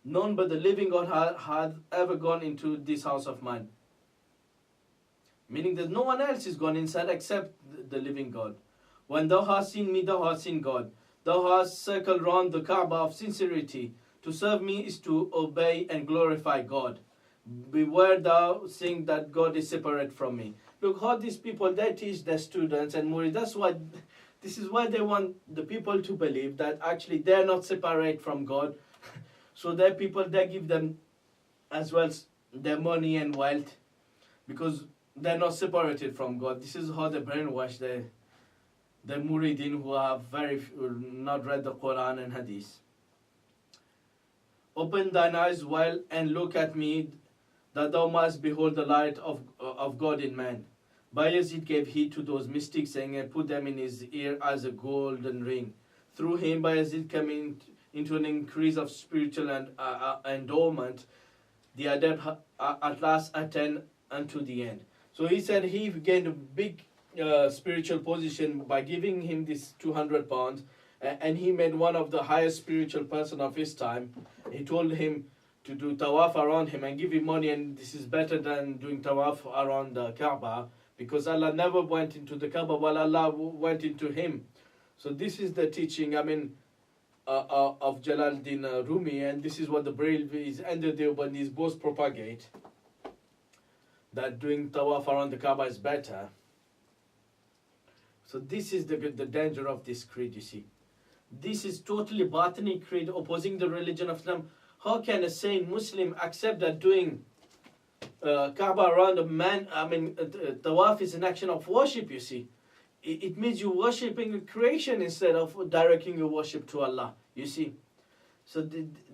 None but the living God had ever gone into this house of mine. Meaning that no one else is gone inside except the living God. When thou hast seen me, thou hast seen God. Thou hast circled round the Kaaba of sincerity. To serve me is to obey and glorify God. Beware thou saying that God is separate from me. Look how these people, they teach their students and murid. This is why they want the people to believe that actually they're not separate from God. So their people, they give them as well their money and wealth because they're not separated from God. This is how they brainwash the muridin who have not read the Quran and Hadith. Open thine eyes well and look at me, that thou must behold the light of God in man. Bayezid gave heed to those mystics, saying, and put them in his ear as a golden ring. Through him, Bayezid came into an increase of spiritual and endowment. The adept at last attained unto the end. So he said he gained a big spiritual position by giving him this 200 pounds, and he made one of the highest spiritual person of his time. He told him to do tawaf around him and give him money, and this is better than doing tawaf around the Kaaba, because Allah never went into the Kaaba while Allah went into him. So this is the teaching, of Jalaluddin Rumi, and this is what the Brelwis and the Diwan both propagate, that doing tawaf around the Kaaba is better. So this is the danger of this creed, you see. This is totally Batini creed, opposing the religion of Islam. How can a sane Muslim accept that doing Kaaba around a man, tawaf is an action of worship, you see. It means you're worshipping a creation instead of directing your worship to Allah, you see. So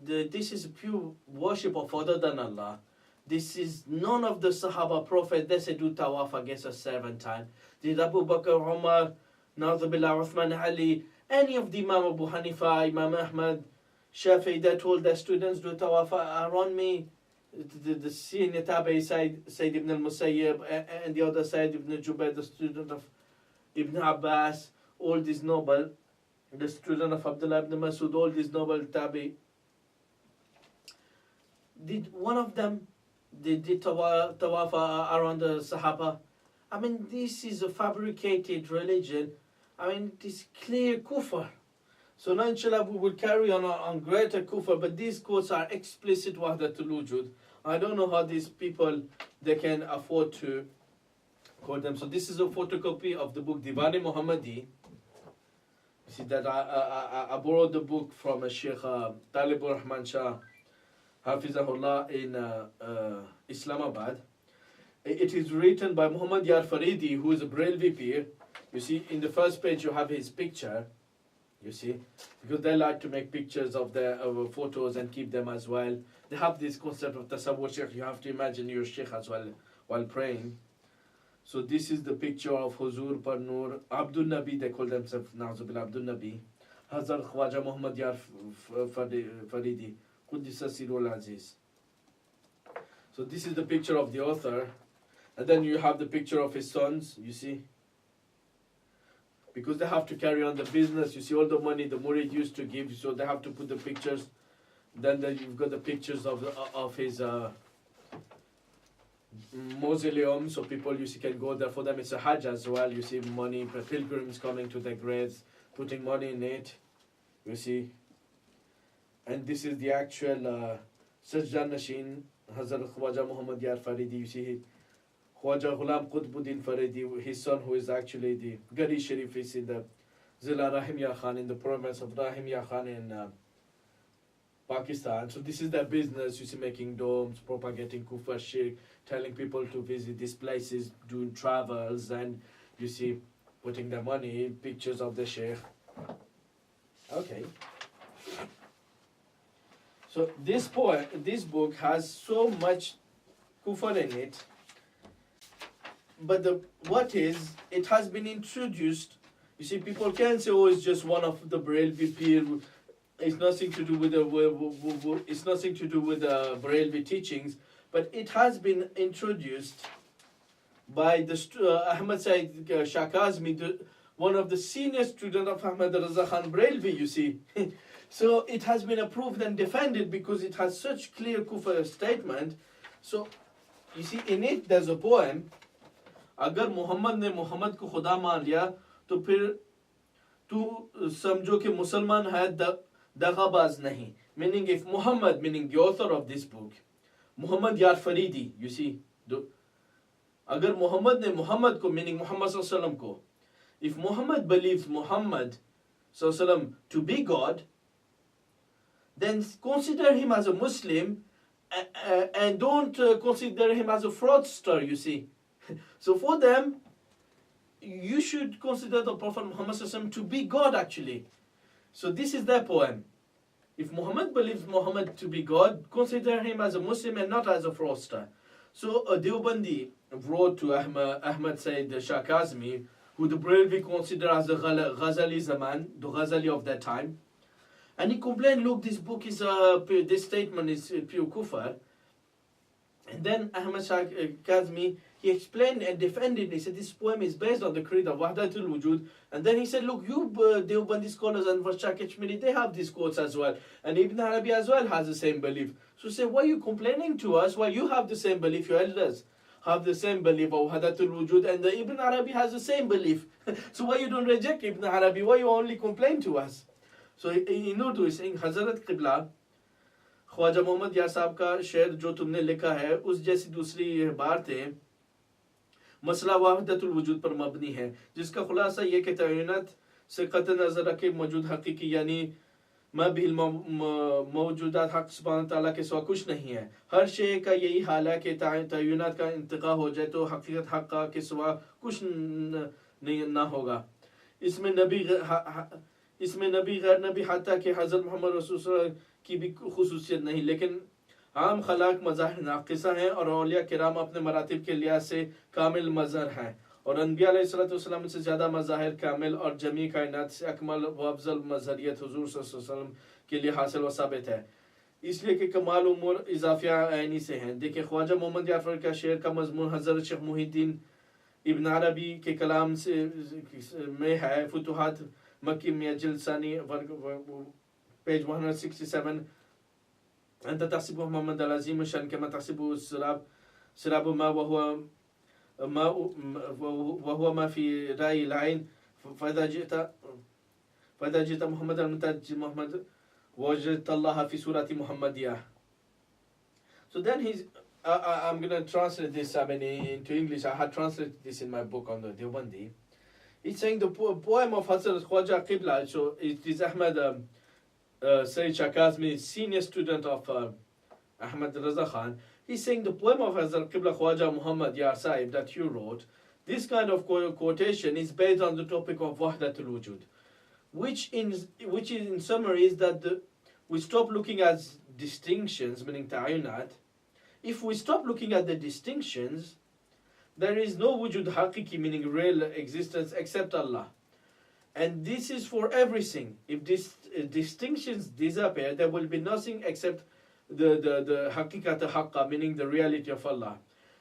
this is pure worship of other than Allah. This is none of the Sahaba Prophet, they say do tawaf against a 7 times. Did Abu Bakr, Umar, Nazabillah, Uthman, Ali, any of the Imam Abu Hanifa, Imam Ahmad, Shafi'i, they told their students do tawaf around me. The senior Tabi, Sayyid ibn al-Musayyib, and the other side, Ibn Jubayr, the student of Ibn Abbas, all these noble, the student of Abdullah ibn Masud, all these noble Tabi. Did one of them did tawaf around the Sahaba? This is a fabricated religion. It is clear kufr. So now inshallah we will carry on greater kufr, but these quotes are explicit Wahdatul Wujud. I don't know how these people, they can afford to quote them. So this is a photocopy of the book Diwan Muhammadi. You see that I borrowed the book from a Sheikh Talibur Rahman Shah Hafizahullah in Islamabad. It is written by Muhammadi Al-Fareedi, who is a Brelwi Pir. You see, in the first page you have his picture. You see, because they like to make pictures of their photos and keep them as well. They have this concept of tasawwur sheikh. You have to imagine your sheikh as well while praying. So this is the picture of Huzur Par Noor Abdul Nabi. They call themselves Na'uzubillah Abdul Nabi. Hazrat Khwaja Muhammad Yar Faridi Quddisa Sirul Aziz. So this is the picture of the author, and then you have the picture of his sons. You see. Because they have to carry on the business, you see all the money the murid used to give, so they have to put the pictures. Then you've got the pictures of his mausoleum, so people you see can go there. For them it's a hajj as well. You see money, pilgrims coming to their graves, putting money in it. You see, and this is the actual Sajjan Nashin Hazrat Khwaja Muhammad Yar Faridi. You see. Khwaja Ghulam Qutbuddin Faridi, his son, who is actually the Gari Sharif, is in the Zilla Rahim Ya Khan, in the province of Rahim Ya Khan in Pakistan. So this is their business, you see, making domes, propagating Kufr Shirk, telling people to visit these places, doing travels, and you see, putting their money, pictures of the Sheikh. Okay. So this book has so much Kufr in it. But it has been introduced. You see, people can say, "Oh, it's just one of the Brelwi Pir. It's nothing to do with the Brelwi teachings." But it has been introduced by the Ahmad Said Shakazmi, one of the senior students of Ahmad Raza Khan Brelwi. You see, so it has been approved and defended because it has such clear kufr statement. So, you see, in it there's a poem. अगर मोहम्मद ने मोहम्मद को खुदा मान लिया तो फिर तू समझो कि मुसलमान है दगाबाज नहीं. Meaning if Muhammad, meaning the author of this book, Muhammad Faridi, you see, अगर मोहम्मद ने मोहम्मद को, meaning Muhammad sallallahu alaihi wasallam को, if Muhammad believes Muhammad sallallahu alaihi wasallam to be God, then consider him as a Muslim and don't consider him as a fraudster, you see. So for them, you should consider the Prophet Muhammad sallallahu alaihi wasallam to be God actually. So this is their poem. If Muhammad believes Muhammad to be God, consider him as a Muslim and not as a fraudster. So Diwbandi wrote to Ahmad Sayyid Shah Kazmi, who the Brelwis consider as the Ghazali Zaman, the Ghazali of that time. And he complained, look, this book is, this statement is pure kufr. And then Ahmad Shah Kazmi, he explained and defended. He said this poem is based on the creed of Wahdatul Wujud. And then he said, look, you Diwbandi scholars and Kashmiri, they have these quotes as well. And Ibn Arabi as well has the same belief. So say, why are you complaining to us? Why you have the same belief, your elders have the same belief of Wahdatul Wujud, and the Ibn Arabi has the same belief. So why you don't reject Ibn Arabi? Why you only complain to us? So in Urdu he's saying, Hazrat Qibla, Khwaja Mohammad यार साहब का शेर जो तुमने लिखा है उस जैसी दूसरी इबारतें मसला वहदतुल वजूद पर मबनी है, जिसका खुलासा ये कि तय्युनात से कतई नजर रखे मौजूद हकीकी यानी मबिल मौजूदात हक सुब्हान ताला के सिवा कुछ नहीं है. हर शे का यही हाल है कि तय्युनात का इंतका हो जाए तो हकीकत हक का के सिवा कुछ नहीं ना होगा. इसमें नबी गैर नबी हत्ता कि हज़रत मोहम्मद रसूल की भी खुसूसियत नहीं, लेकिन आम खलाक मज़ाहिर नाक़िसा हैं और औलिया किराम अपने मरातिब के लिहाज से कामिल मज़हर हैं और अनबिया अलैहिस्सलाम से ज़्यादा मज़ाहिर कामिल और जमी कायनात से अकमल व अफजल मज़हरियत हुज़ूर सल्लल्लाहु अलैहि वसल्लम के लिए हासिल व साबित है, इसलिए कि कमाल उमूर इजाफिया ऐनी से हैं. देखिए ख्वाजा मोहम्मद जाफर का शेर का मज़मून हज़रत शेख मुहिद्दीन इब्न अरबी के कलाम से में है. फुतुहात मक्की में जिल्सानी page 167. أنت تحسب محمد العظيم الشان كما تحسب سراب ما وهو ما في رأي العين فإذا جئت محمد المتاج محمد وجدت الله في سورة محمدية. So then I'm going to translate this into English. I had translated this in my book on the Diwbandi. He's saying the poem of Hazrat Khwaja Qibla, so it is Ahmad Sayyid Shah Kazmi, senior student of Ahmad Raza Khan. He's saying the poem of Hazrat Qibla Khwaja Muhammad Yar Sahib that you wrote, this kind of quotation is based on the topic of Wahdatul Wujud, which in summary is that we stop looking at distinctions, meaning ta'ayunat. If we stop looking at the distinctions, there is no wujud haqiqi, meaning real existence, except Allah. And this is for everything. If these distinctions disappear, there will be nothing except the haqiqat haqqa, meaning the reality of Allah.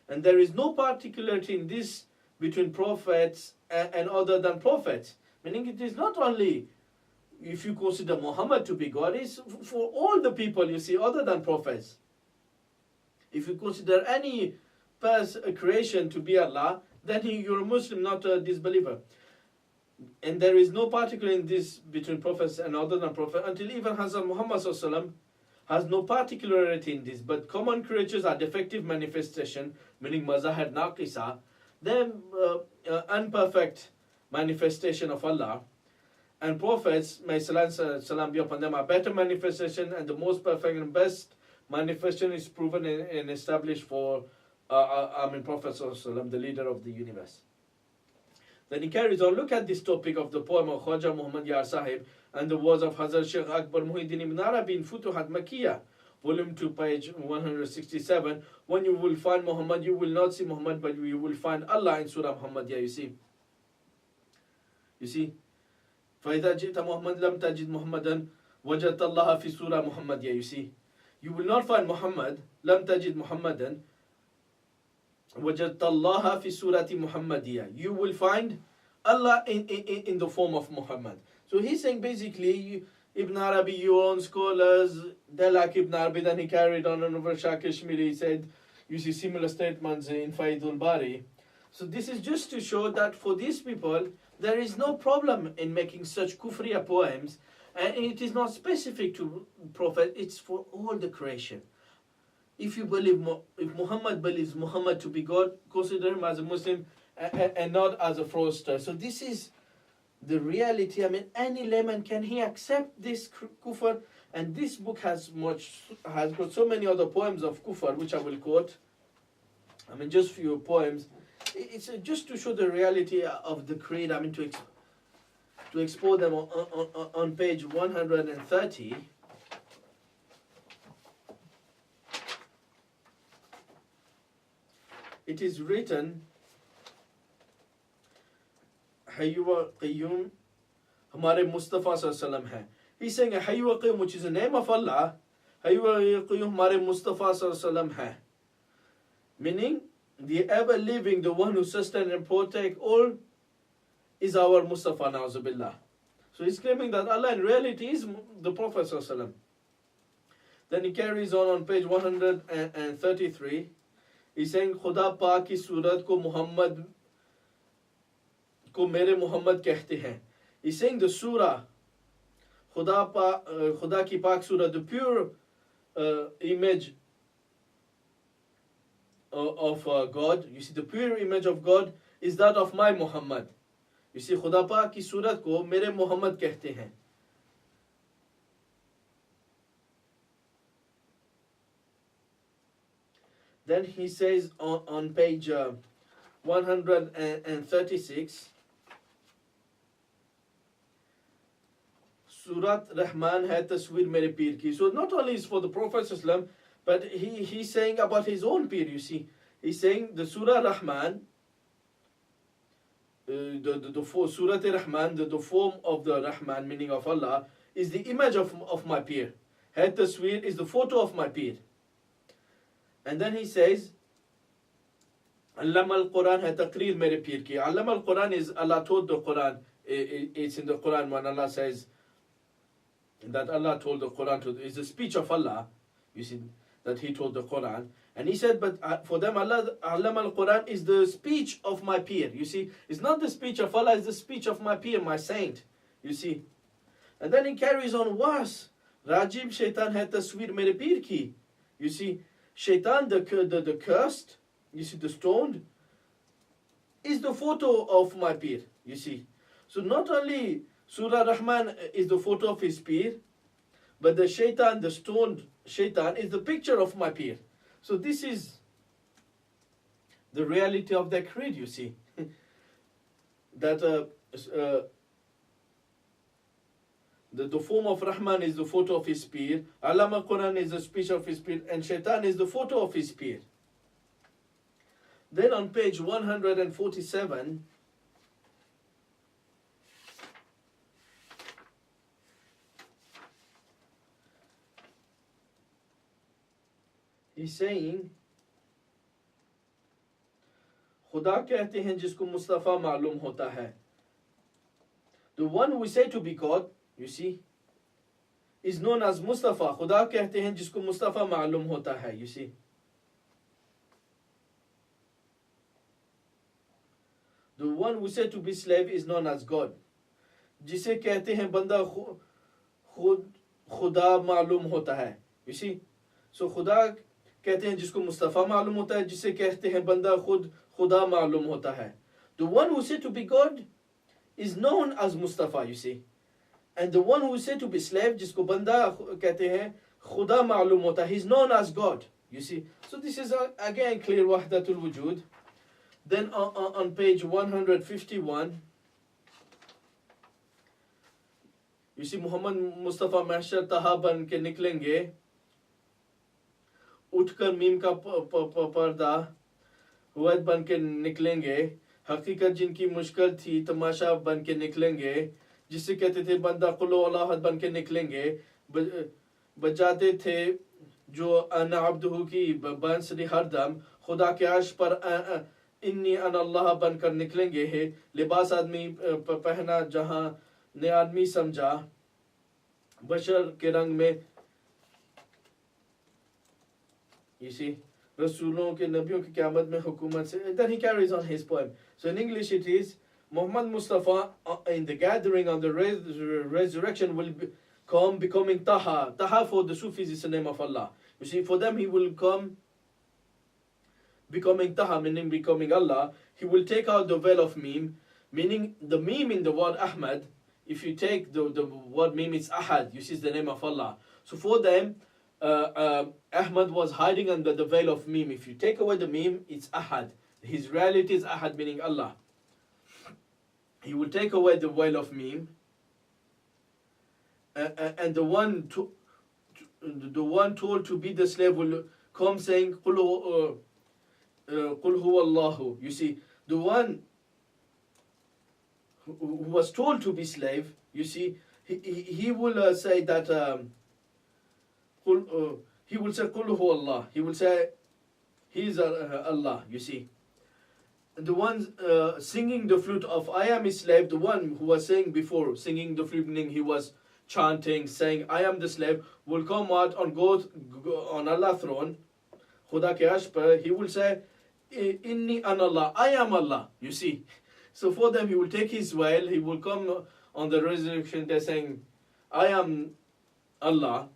And there is no particularity in this between prophets and other than prophets. Meaning it is not only if you consider Muhammad to be God, it's for all the people you see other than prophets. If you consider any past creation to be Allah, then you're a Muslim, not a disbeliever. And there is no particular in this between prophets and other than prophet until even Hazrat Muhammad sallallahu has no particularity in this. But common creatures are defective manifestation, meaning mazahir naqisa, then unperfect manifestation of Allah. And prophets, may salam be upon them, are better manifestation, and the most perfect and best manifestation is proven and established for Prophet sallallahu, the leader of the universe. Then he carries on. Look at this topic of the poem of Khwaja Muhammad Yar Sahib and the words of Hazrat Sheikh Akbar Muhyiddin ibn Arabi in Futuhat Makkiyah, volume 2, page 167. When you will find Muhammad, you will not see Muhammad, but you will find Allah in Surah Muhammadiyah. You see? فَإِذَا جِئْتَ مُحَمَّدٍ لَمْ تَجِدْ مُحَمَّدًا وَجَدْتَ اللَّهَ فِي سُورَةِ مُحَمَّدِيَّةٍ. You see? You will not find Muhammad, لَمْ تَجِدْ مُحَمَّدًا وَجَدْتَ اللَّهَ فِي سُورَةِ مُحَمَّدِيَّةٍ. You will find Allah in the form of Muhammad. So he's saying basically, Ibn Arabi, your own scholars, they like Ibn Arabi. Then he carried on over Shah Kashmiri. He said, you see similar statements in Fawaid Al-Bari. So this is just to show that for these people, there is no problem in making such kufriya poems, and it is not specific to Prophet, it's for all the creation. If you believe, if Muhammad believes Muhammad to be God, consider him as a Muslim and not as a fraudster. So this is the reality. I mean, any layman, can he accept this kufr? And this book has got so many other poems of kufr, which I will quote. I mean, just few poems. It's just to show the reality of the creed. I mean, to explore them on page 130. It is written, Hayyu wa Qayyum, Hamare Mustafa Sallallahu Alaihi Wasallam hai. He's saying, Hayyu wa Qayyum, which is the name of Allah. Hayyu wa Qayyum, Hamare Mustafa Sallallahu Alaihi Wasallam hai. Meaning, the ever-living, the one who sustains and protects all, is our Mustafa, na'uzubillah. So he's claiming that Allah in reality is the Prophet Sallallahu Alaihi Wasallam. Then he carries on page 133. He's saying, खुदा पाक की सूरत को मुहम्मद को मेरे मुहम्मद कहते हैं. He's saying the surah, खुदा की पाक surah, the pure image of God. You see, the pure image of God is that of my Muhammad. You see, खुदा पाक की सूरत को मेरे मुहम्मद कहते हैं. Then he says on page 136, Surat Rahman hai tasweer mere peer ki. So not only is for the Prophet ﷺ, but he's saying about his own peer, you see. He's saying the Surah Rahman, the Surat Rahman, the form of the Rahman, meaning of Allah, is the image of my peer. Hai tasweer is the photo of my peer. And then he says, Allama al-Quran hai taqreer mere peer ki. Allama al-Quran is Allah told the Quran. It's in the Quran when Allah says that Allah told the Quran to, is the speech of Allah. You see, that he told the Quran. And he said, but for them, Allama al-Quran is the speech of my peer. You see, it's not the speech of Allah, it's the speech of my peer, my saint. You see. And then he carries on worse. Rajib shaitan hai tasweer mere peer ki. You see, Shaitan, the cursed, you see, the stoned, is the photo of my peer, you see. So not only Surah Rahman is the photo of his peer, but the shaitan, the stoned shaitan, is the picture of my peer. So this is the reality of the creed, you see. That the form of Rahman is the photo of his peer, Allama Quran is the speech of his peer, and Shaitan is the photo of his peer. Then on page 147, he's saying, खुदा कहते हैं जिसको मुस्तफ़ा मालूम होता है. The one we say to be God, you see, is known as Mustafa. खुदा कहते हैं जिसको मुस्तफ़ा मालूम होता है. You see. The one who said to be slave is known as God. जिसे कहते हैं बंदा खुदा मालूम होता है. You see. So खुदा कहते हैं जिसको मुस्तफ़ा मालूम होता है, जिसे कहते हैं बंदा खुदा मालूम होता है. The one who said to be God is known as Mustafa, you see. And the one who is said to be slave, जिसको बंदा कहते हैं खुदा मालूम होता है, he's known as God, you see. So this is again clear Wahdatul Wujud. Then on page 151, you see Muhammad Mustafa महशर तहा बन के निकलेंगे, उठकर मीम का पर्दा हुवैत बन के निकलेंगे, हकीकत जिनकी मुश्किल थी तमाशा बन के निकलेंगे, जिसे कहते थे बंदा कुलो अल्लाह बन के निकलेंगे, बजाते थे जो अना अब्दुहु की बंसरी हरदम, खुदा के अर्श पर इन्नी अना अल्लाह बनकर निकलेंगे है, लिबास आदमी पहना जहां ने आदमी समझा, बशर के रंग में, you see, रसूलों के नबियों की क़यामत में हुकूमत से. Then he carries on his poem. So in English it is, Muhammad Mustafa in the gathering on the resurrection will come becoming Taha. Taha for the Sufis is the name of Allah. You see, for them he will come becoming Taha, meaning becoming Allah. He will take out the veil of Meme, meaning the Meme in the word Ahmad. If you take the word Meme, it's Ahad. You see, it's the name of Allah. So for them, Ahmad was hiding under the veil of Meme. If you take away the Meme, it's Ahad. His reality is Ahad, meaning Allah. He will take away the veil of Meme, and the one told to be the slave will come saying, Qul huwa Allahu. You see, the one who was told to be slave, you see, he will say that, he will say, Qul huwa Allah. He will say, he is Allah, you see. The one singing the flute of I am his slave, the one who was saying before, singing the flute, meaning he was chanting, saying, I am the slave, will come out and go on Allah's throne. Khuda ke arsh par, he will say, Inni an Allah, I am Allah, you see. So for them, he will take his veil, he will come on the resurrection day saying, I am Allah.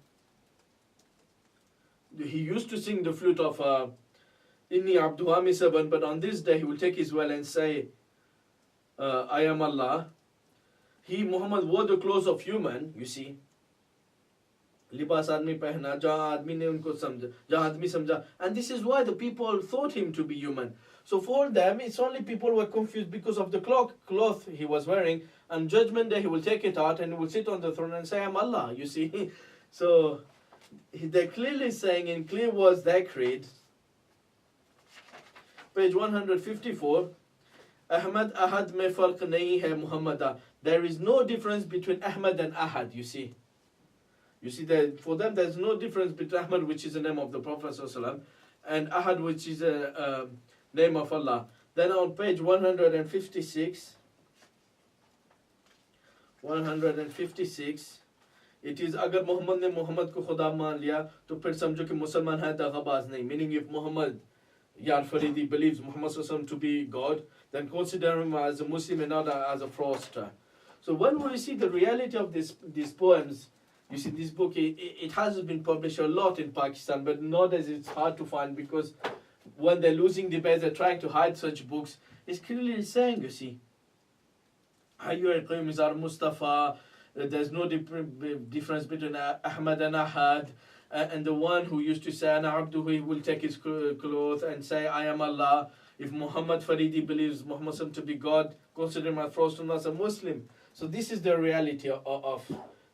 He used to sing the flute of Inni Abduha Misaban, but on this day he will take his veil and say, I am Allah. He, Muhammad, wore the clothes of human, you see. Libas admi pehna, jahan admi ne unko samjha, jahan admi samjha. And this is why the people thought him to be human. So for them, it's only people were confused because of the cloth he was wearing. And judgment day, he will take it out and he will sit on the throne and say, I am Allah, you see. So they're clearly saying in clear words their creed. Page 154. Ahmad Ahad mein farq nahi hai Muhammada. There is no difference between Ahmad and Ahad, you see. You see that for them there's no difference between Ahmad, which is the name of the Prophet ﷺ, and Ahad, which is a name of Allah. Then on page 156, it is Agar Muhammad ne Muhammad ko Khuda maan liya, to phir samjho ki Musalman hai daghabaz nahi. Meaning if Muhammad Al-Faridi believes Muhammad ﷺ to be God, then consider him as a Muslim and not as a fraudster. So when we see the reality of these poems, you see this book, it has been published a lot in Pakistan, but nowadays it's hard to find because when they're losing debates, they're trying to hide such books. It's clearly saying, you see, Mustafa, there's no difference between Ahmad and Ahad. And the one who used to say, Ana Abduhu, he will take his clothes and say, I am Allah. If Muhammad Faridi believes Muhammad to be God, consider him as a Muslim. So this is the reality of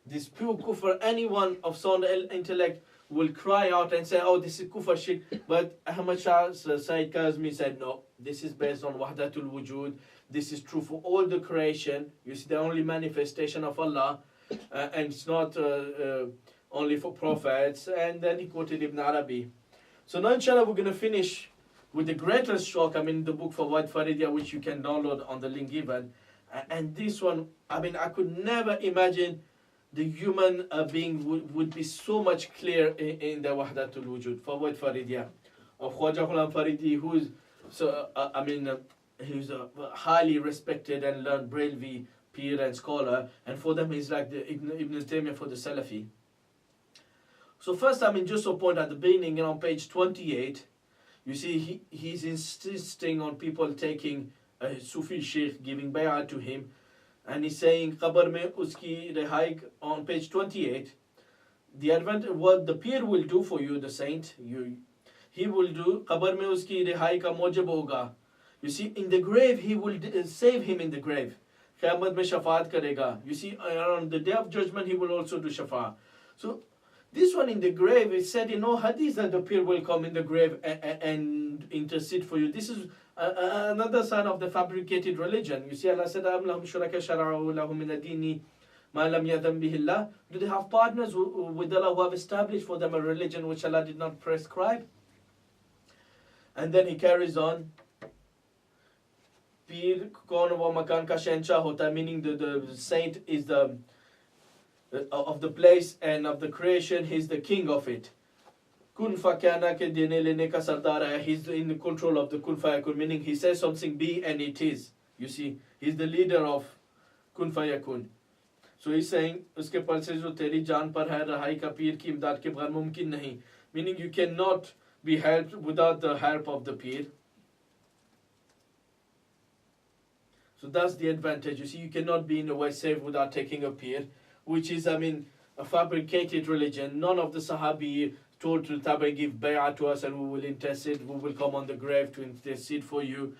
this pure kufr. Anyone of sound intellect will cry out and say, oh, this is kufr shirk. But Ahmad Shah Sayyid Kazmi said, no, this is based on Wahdatul Wujud. This is true for all the creation. You see, the only manifestation of Allah. And it's not only for prophets. And then he quoted Ibn Arabi. So now inshallah we're going to finish with the greatest shock, the book Fawaid Al-Fareediyah, which you can download on the link given. And this one, I could never imagine the human being would be so much clear in the Wahdatul Wujud, Fawaid Al-Fareediyah, of Khwaja Ghulam Faridi, who is, he's a highly respected and learned Brelwi peer and scholar, and for them he's like the Ibn Taymiyyah for the Salafi. So first, just to point at the beginning, on page 28, you see he's insisting on people taking a Sufi Sheikh, giving bay'ah to him, and he's saying, Qabr mein uski rehai, on page 28, what the peer will do for you, the saint, he will do, Qabr mein uski rehai ka mujib hoga. You see, in the grave, he will save him in the grave. Qiyamah mein shafaat karega. You see, on the day of judgment, he will also do shafaat. So, this one in the grave is said in no hadith that the peer will come in the grave and intercede for you. This is another sign of the fabricated religion. You see, Allah said, Am lahum shuraka shara'u lahum min ad-dini ma lam yadhan bihi Allah. Do they have partners with Allah who have established for them a religion which Allah did not prescribe? And then he carries on. Peer kaun wa makan ka shenshah hota, meaning the saint is the of the place and of the creation, he's the king of it. Kun fakana ke dene lene ka sardar hai, he's in the control of the kun fayakun, meaning he says something be and it is. You see, he's the leader of Kun Fayakun. So he's saying, उसके पर से जो तेरी जान पर है रहाई का पीर की इमदाद के बगैर मुमकिन नहीं. Meaning you cannot be helped without the help of the peer. So that's the advantage. You see, you cannot be in a way saved without taking a peer, which is, a fabricated religion. None of the Sahabi told to Tabi, give bay'ah to us and we will intercede, we will come on the grave to intercede for you.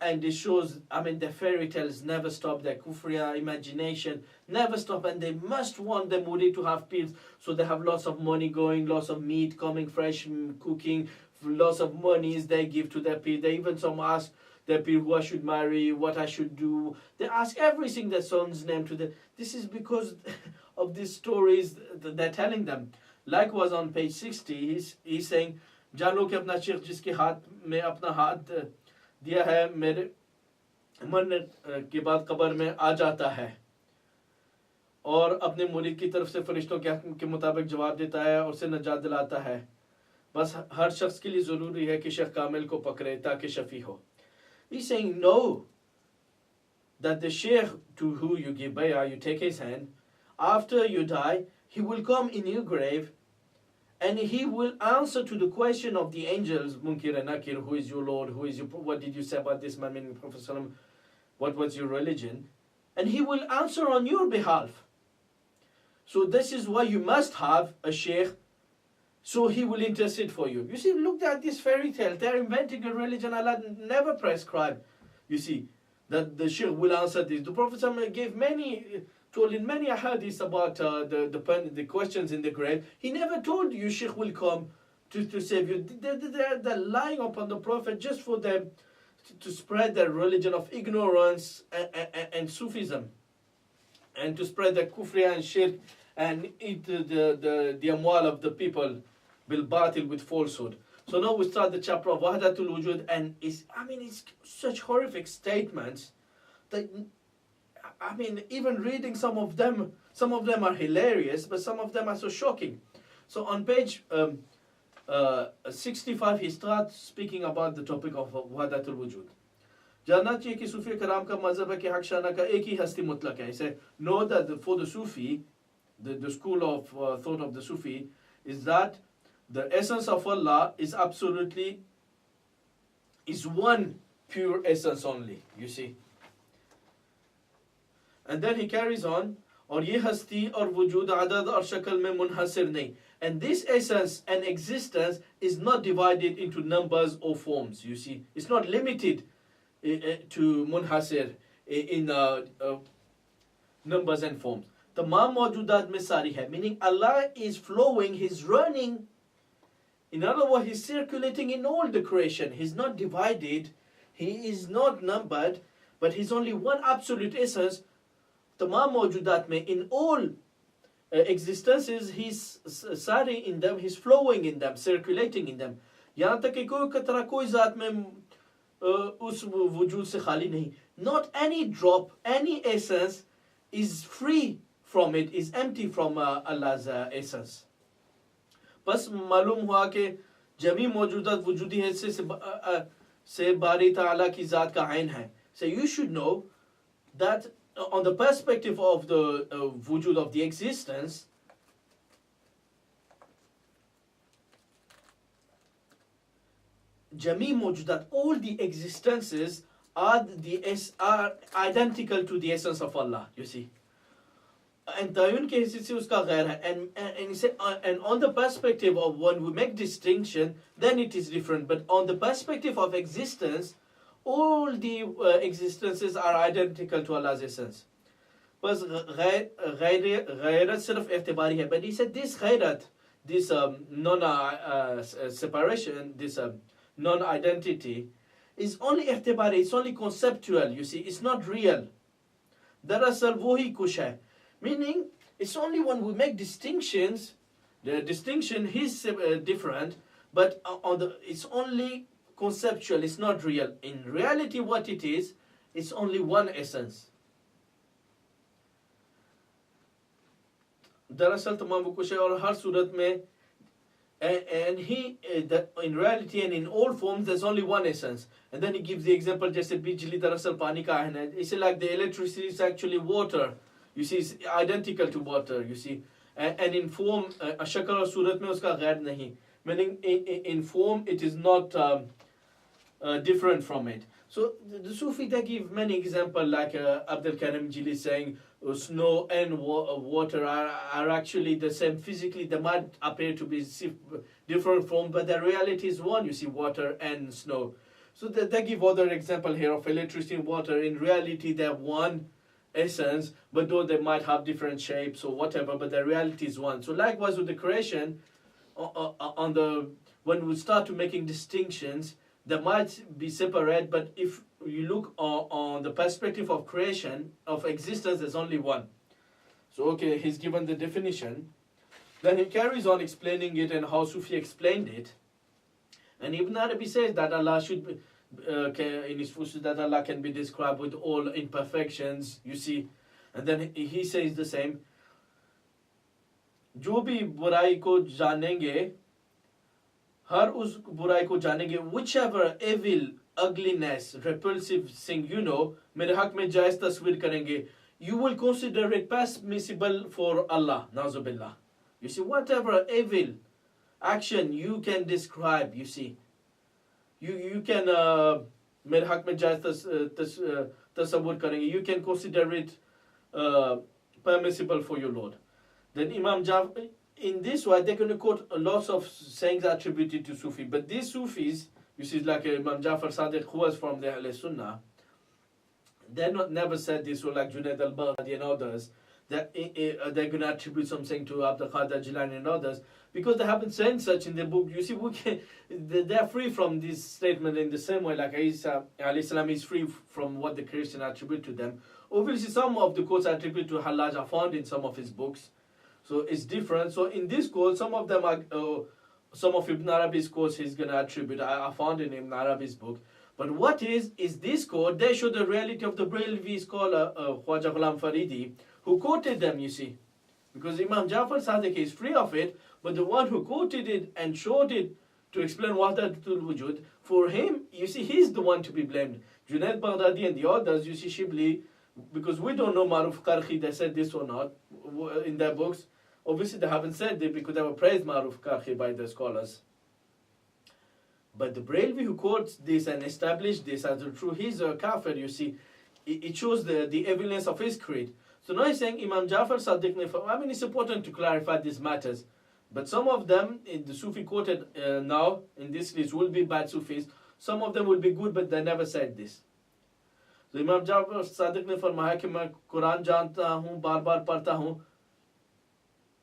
And it shows, the fairy tales never stop, their kufriya imagination never stop, and they must want the murid to have peers, so they have lots of money going, lots of meat coming, fresh cooking, lots of monies they give to their peer. They even some ask their peer who I should marry, what I should do. They ask everything their son's name to them. This is because of these stories that they're telling them. Likewise on page 60, he's saying, जानो कि अपना शेख जिसके हाथ में अपना हाथ दिया है मेरे मरने के बाद कब्र में आ जाता है और अपने मुरीद की तरफ से फरिश्तों के मुताबिक जवाब देता है और उसे नजात दिलाता है. बस हर शख्स के लिए ज़रूरी है कि शेख कामिल को पकड़े ताकि शफी हो. He's saying, know that the sheikh to who you give bay'ah, you take his hand, after you die, he will come in your grave and he will answer to the question of the angels, Munkir and Nakir, who is your Lord, what did you say about this man, meaning Prophet Sallam, what was your religion? And he will answer on your behalf. So this is why you must have a sheikh, so he will intercede for you. You see, look at this fairy tale. They're inventing a religion Allah never prescribed. You see, that the sheikh will answer this. The Prophet gave told in many ahadith about the questions in the grave. He never told you sheikh will come to save you. They're lying upon the Prophet just for them to spread their religion of ignorance and Sufism, and to spread the kufri and shirk and eat the amwal of the people bil batil, with falsehood. So now we start the chapter of Wahdatul Wujud, and it's such horrific statements that even reading some of them are hilarious, but some of them are so shocking. So on page 65 he starts speaking about the topic of Wahdatul Wujud. जानना चाहिए कि सूफी कराम का मजहब है कि हक शाना का एक ही हस्ती मुतलक है. He said, know that for the Sufi, the school of thought of the Sufi is that the essence of Allah is one pure essence only. You see. And then he carries on, और ये हस्ती और वजूद आदद और शक्ल में मुनहसर नहीं. And this essence and existence is not divided into numbers or forms. You see, it's not limited to munhasir in numbers and forms. तमाम मौजूदात में सारी है, meaning Allah is flowing, He's running. In other words, He's circulating in all the creation. He's not divided, He is not numbered, but He's only one absolute essence. तमाम मौजूदात में, in all existences, He's sari in them, He's flowing in them, circulating in them. यहाँ तक कि कोई कतरा कोई ज़ात में उस वजूद से खाली नहीं. Not any drop, any essence is free from it, is empty from Allah's essence. बस मालूम हुआ कि जमी मौजूदात वजूदी है से बारी ताला की ज़ात का आइन है. So you should know that on the perspective of the wujud of the existence, Jami Mawjudat, all the existences are identical to the essence of Allah, you see. And tayun ke हिस्से से उसका गैर है. And he said, and on the perspective of when we make distinction, then it is different. But on the perspective of existence, all the existences are identical to Allah's essence. बस गैरत सिर्फ एतबारी है. But he said this gairat, this separation, this non-identity is only एतबारी, it's only conceptual, you see, it's not real. दरअसल वही कुछ है. Meaning, it's only when we make distinctions, the distinction is different, but it's only conceptual, it's not real. In reality, what it is, it's only one essence. दरअसल तमाम वो कुछ है और हर सूरत में and he that in reality and in all forms there's only one essence. And then he gives the example, just bijli darasal pani ka hai na. It's like the electricity is actually water. You see, it's identical to water. You see, and in form, shakal aur surat mein uska ghair nahi. Meaning in form it is not different from it. So the Sufi, they give many examples, like Abdul Karim Jili saying snow and water are actually the same physically. They might appear to be different form, but the reality is one. You see, water and snow. So they give other example here of electricity and water. In reality, they have one essence, but though they might have different shapes or whatever, but the reality is one. So likewise with the creation, when we start to making distinctions, they might be separate, but if you look on the perspective of creation, of existence, there's only one. So okay, he's given the definition. Then he carries on explaining it and how Sufi explained it. And Ibn Arabi says that Allah should be, in his fusus, that Allah can be described with all imperfections, you see. And then he says the same. जो भी बुराई को जानेंगे, हर उस बुराई को जानेंगे, whichever evil, ugliness, repulsive thing you know, मेरे हक में जायज़ तस्वीर करेंगे, you will consider it permissible for Allah, na'uzubillah. You see, whatever evil action you can describe, you see, you can मेरे हक में जायज़ तस्वीर करेंगे, you can consider it permissible for your Lord. Then Imam Jafar, in this way, they're going to quote lots of sayings attributed to Sufi. But these Sufis, you see, like Imam Jafar Sadiq, who was from the Ahl Sunnah, they never said this, or like Junaid al-Baghdadi and others, that they're going to attribute something to Abdul Qadir Jilani and others, because they haven't said such in the book. You see, they're free from this statement in the same way, like Isa alayhi salam is free from what the Christians attribute to them. Obviously, some of the quotes attributed to Hallaj are found in some of his books. So it's different. So in this quote, some of them are, some of Ibn Arabi's quotes he's going to attribute. I found in Ibn Arabi's book. But what is this quote? They show the reality of the Brelwis scholar, Wahdatul Wujud, who quoted them, you see. Because Imam Jafar Sadiq is free of it, but the one who quoted it and showed it to explain Wahdatul Wujud, for him, you see, he's the one to be blamed. Junaid Baghdadi and the others, you see, Shibli, because we don't know Maruf Karhi, they said this or not in their books. Obviously, they haven't said it because they were praised Maruf Karhi by the scholars. But the Brelwi who quotes this and established this as the true, he's a kafir, you see. It shows the evidence of his creed. So now he's saying Imam Jafar Sadiq, I mean, it's important to clarify these matters. But some of them, in the Sufi quoted now, in this list, will be bad Sufis. Some of them will be good, but they never said this. So Imam Jafar Sadiq ने फरमाया कि मैं कुरान जानता हूँ, बार बार पढ़ता हूँ,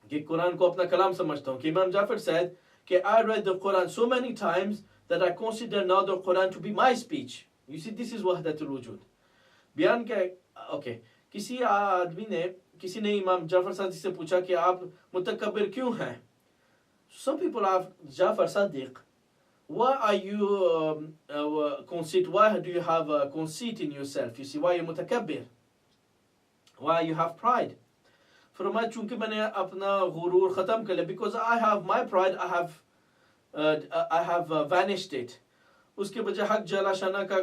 कि कुरान को अपना कलाम समझता हूँ. कि Imam Jafar said कि I read the Quran so many times that I consider now the Quran to be my speech. You see, this is Wahdatul Wujud. बयान क्या, okay, किसी आदमी ने, किसी ने Imam Jafar Sadiq से पूछा कि आप मुतकब्बिर क्यों हैं? Some people have Jafar Sadiq. Why are you conceit? Why do you have conceit in yourself? You see, why are you mutakabbir? Why you have pride? फरमाया चूंकि मैंने अपना गुरूर खत्म कर लिया, because I have my pride, I have vanished it. उसके बजाय हक जलाशाना का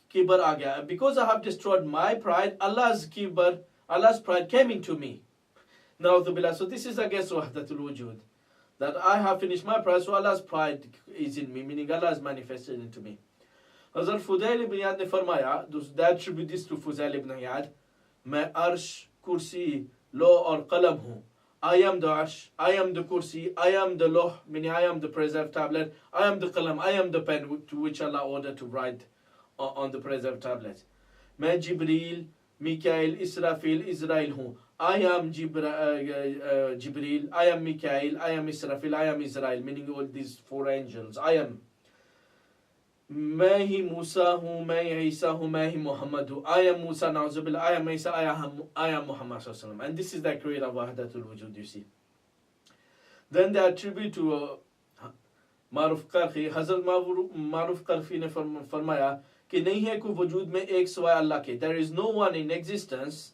किबर आ गया. Because I have destroyed my pride, Allah's kibar, Allah's pride came into me. Na'udhu. So this is against Wahdatul Wujud. That I have finished my pride, so Allah's pride is in me, meaning Allah is manifested into me. Hazrat Fudail ibn Iyad ne farmaya, they attribute this to Fudail ibn Iyad, मैं अर्श कुर्सी लो और कलम हूँ. I am the arsh, I am the kursi, I am the loh, meaning I am the preserved tablet, I am the qalam, I am the pen to which Allah ordered to write on the preserved tablet. मैं जिब्रील, Mikael, Israfil, Israel हूँ. I am Jibreel, I am Mikael, I am Israfil, I am Israel, meaning all these four angels. I am. मैं ही मूसा हूँ, मैं ही ईसा हूँ, मैं ही मोहम्मद हूँ. I am Musa, na'uzubillah, I am Isa, I am Muhammad sallallahu alaihi wasallam. And this is the creator of Wahdatul Wujud, you see. Then they attribute to Maruf Karhi, Hazrat Maruf Karhi ने फरमाया कि नहीं है कोई वजूद में एक सिवाय अल्लाह के. There is no one in existence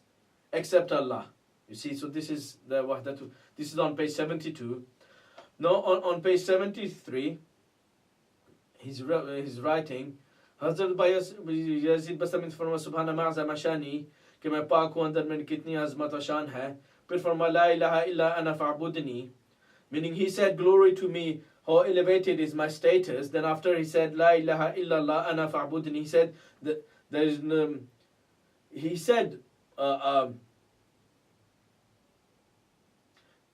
except Allah. You see, so this is the Wahdatul. This is on page 72. No, on page 73, he's writing, Hazrat Yazid Bastami फरमा सुभान माज़ा मशानी कि मैं पाक हूँ अंदर में कितनी अज़मत और शान है. फिर फरमा ला इलाहा इल्ला अना फअबुदनी, meaning he said glory to me, how elevated is my status. Then after he said la ilaha illallah ana fa'budni, he said that there is no, he said la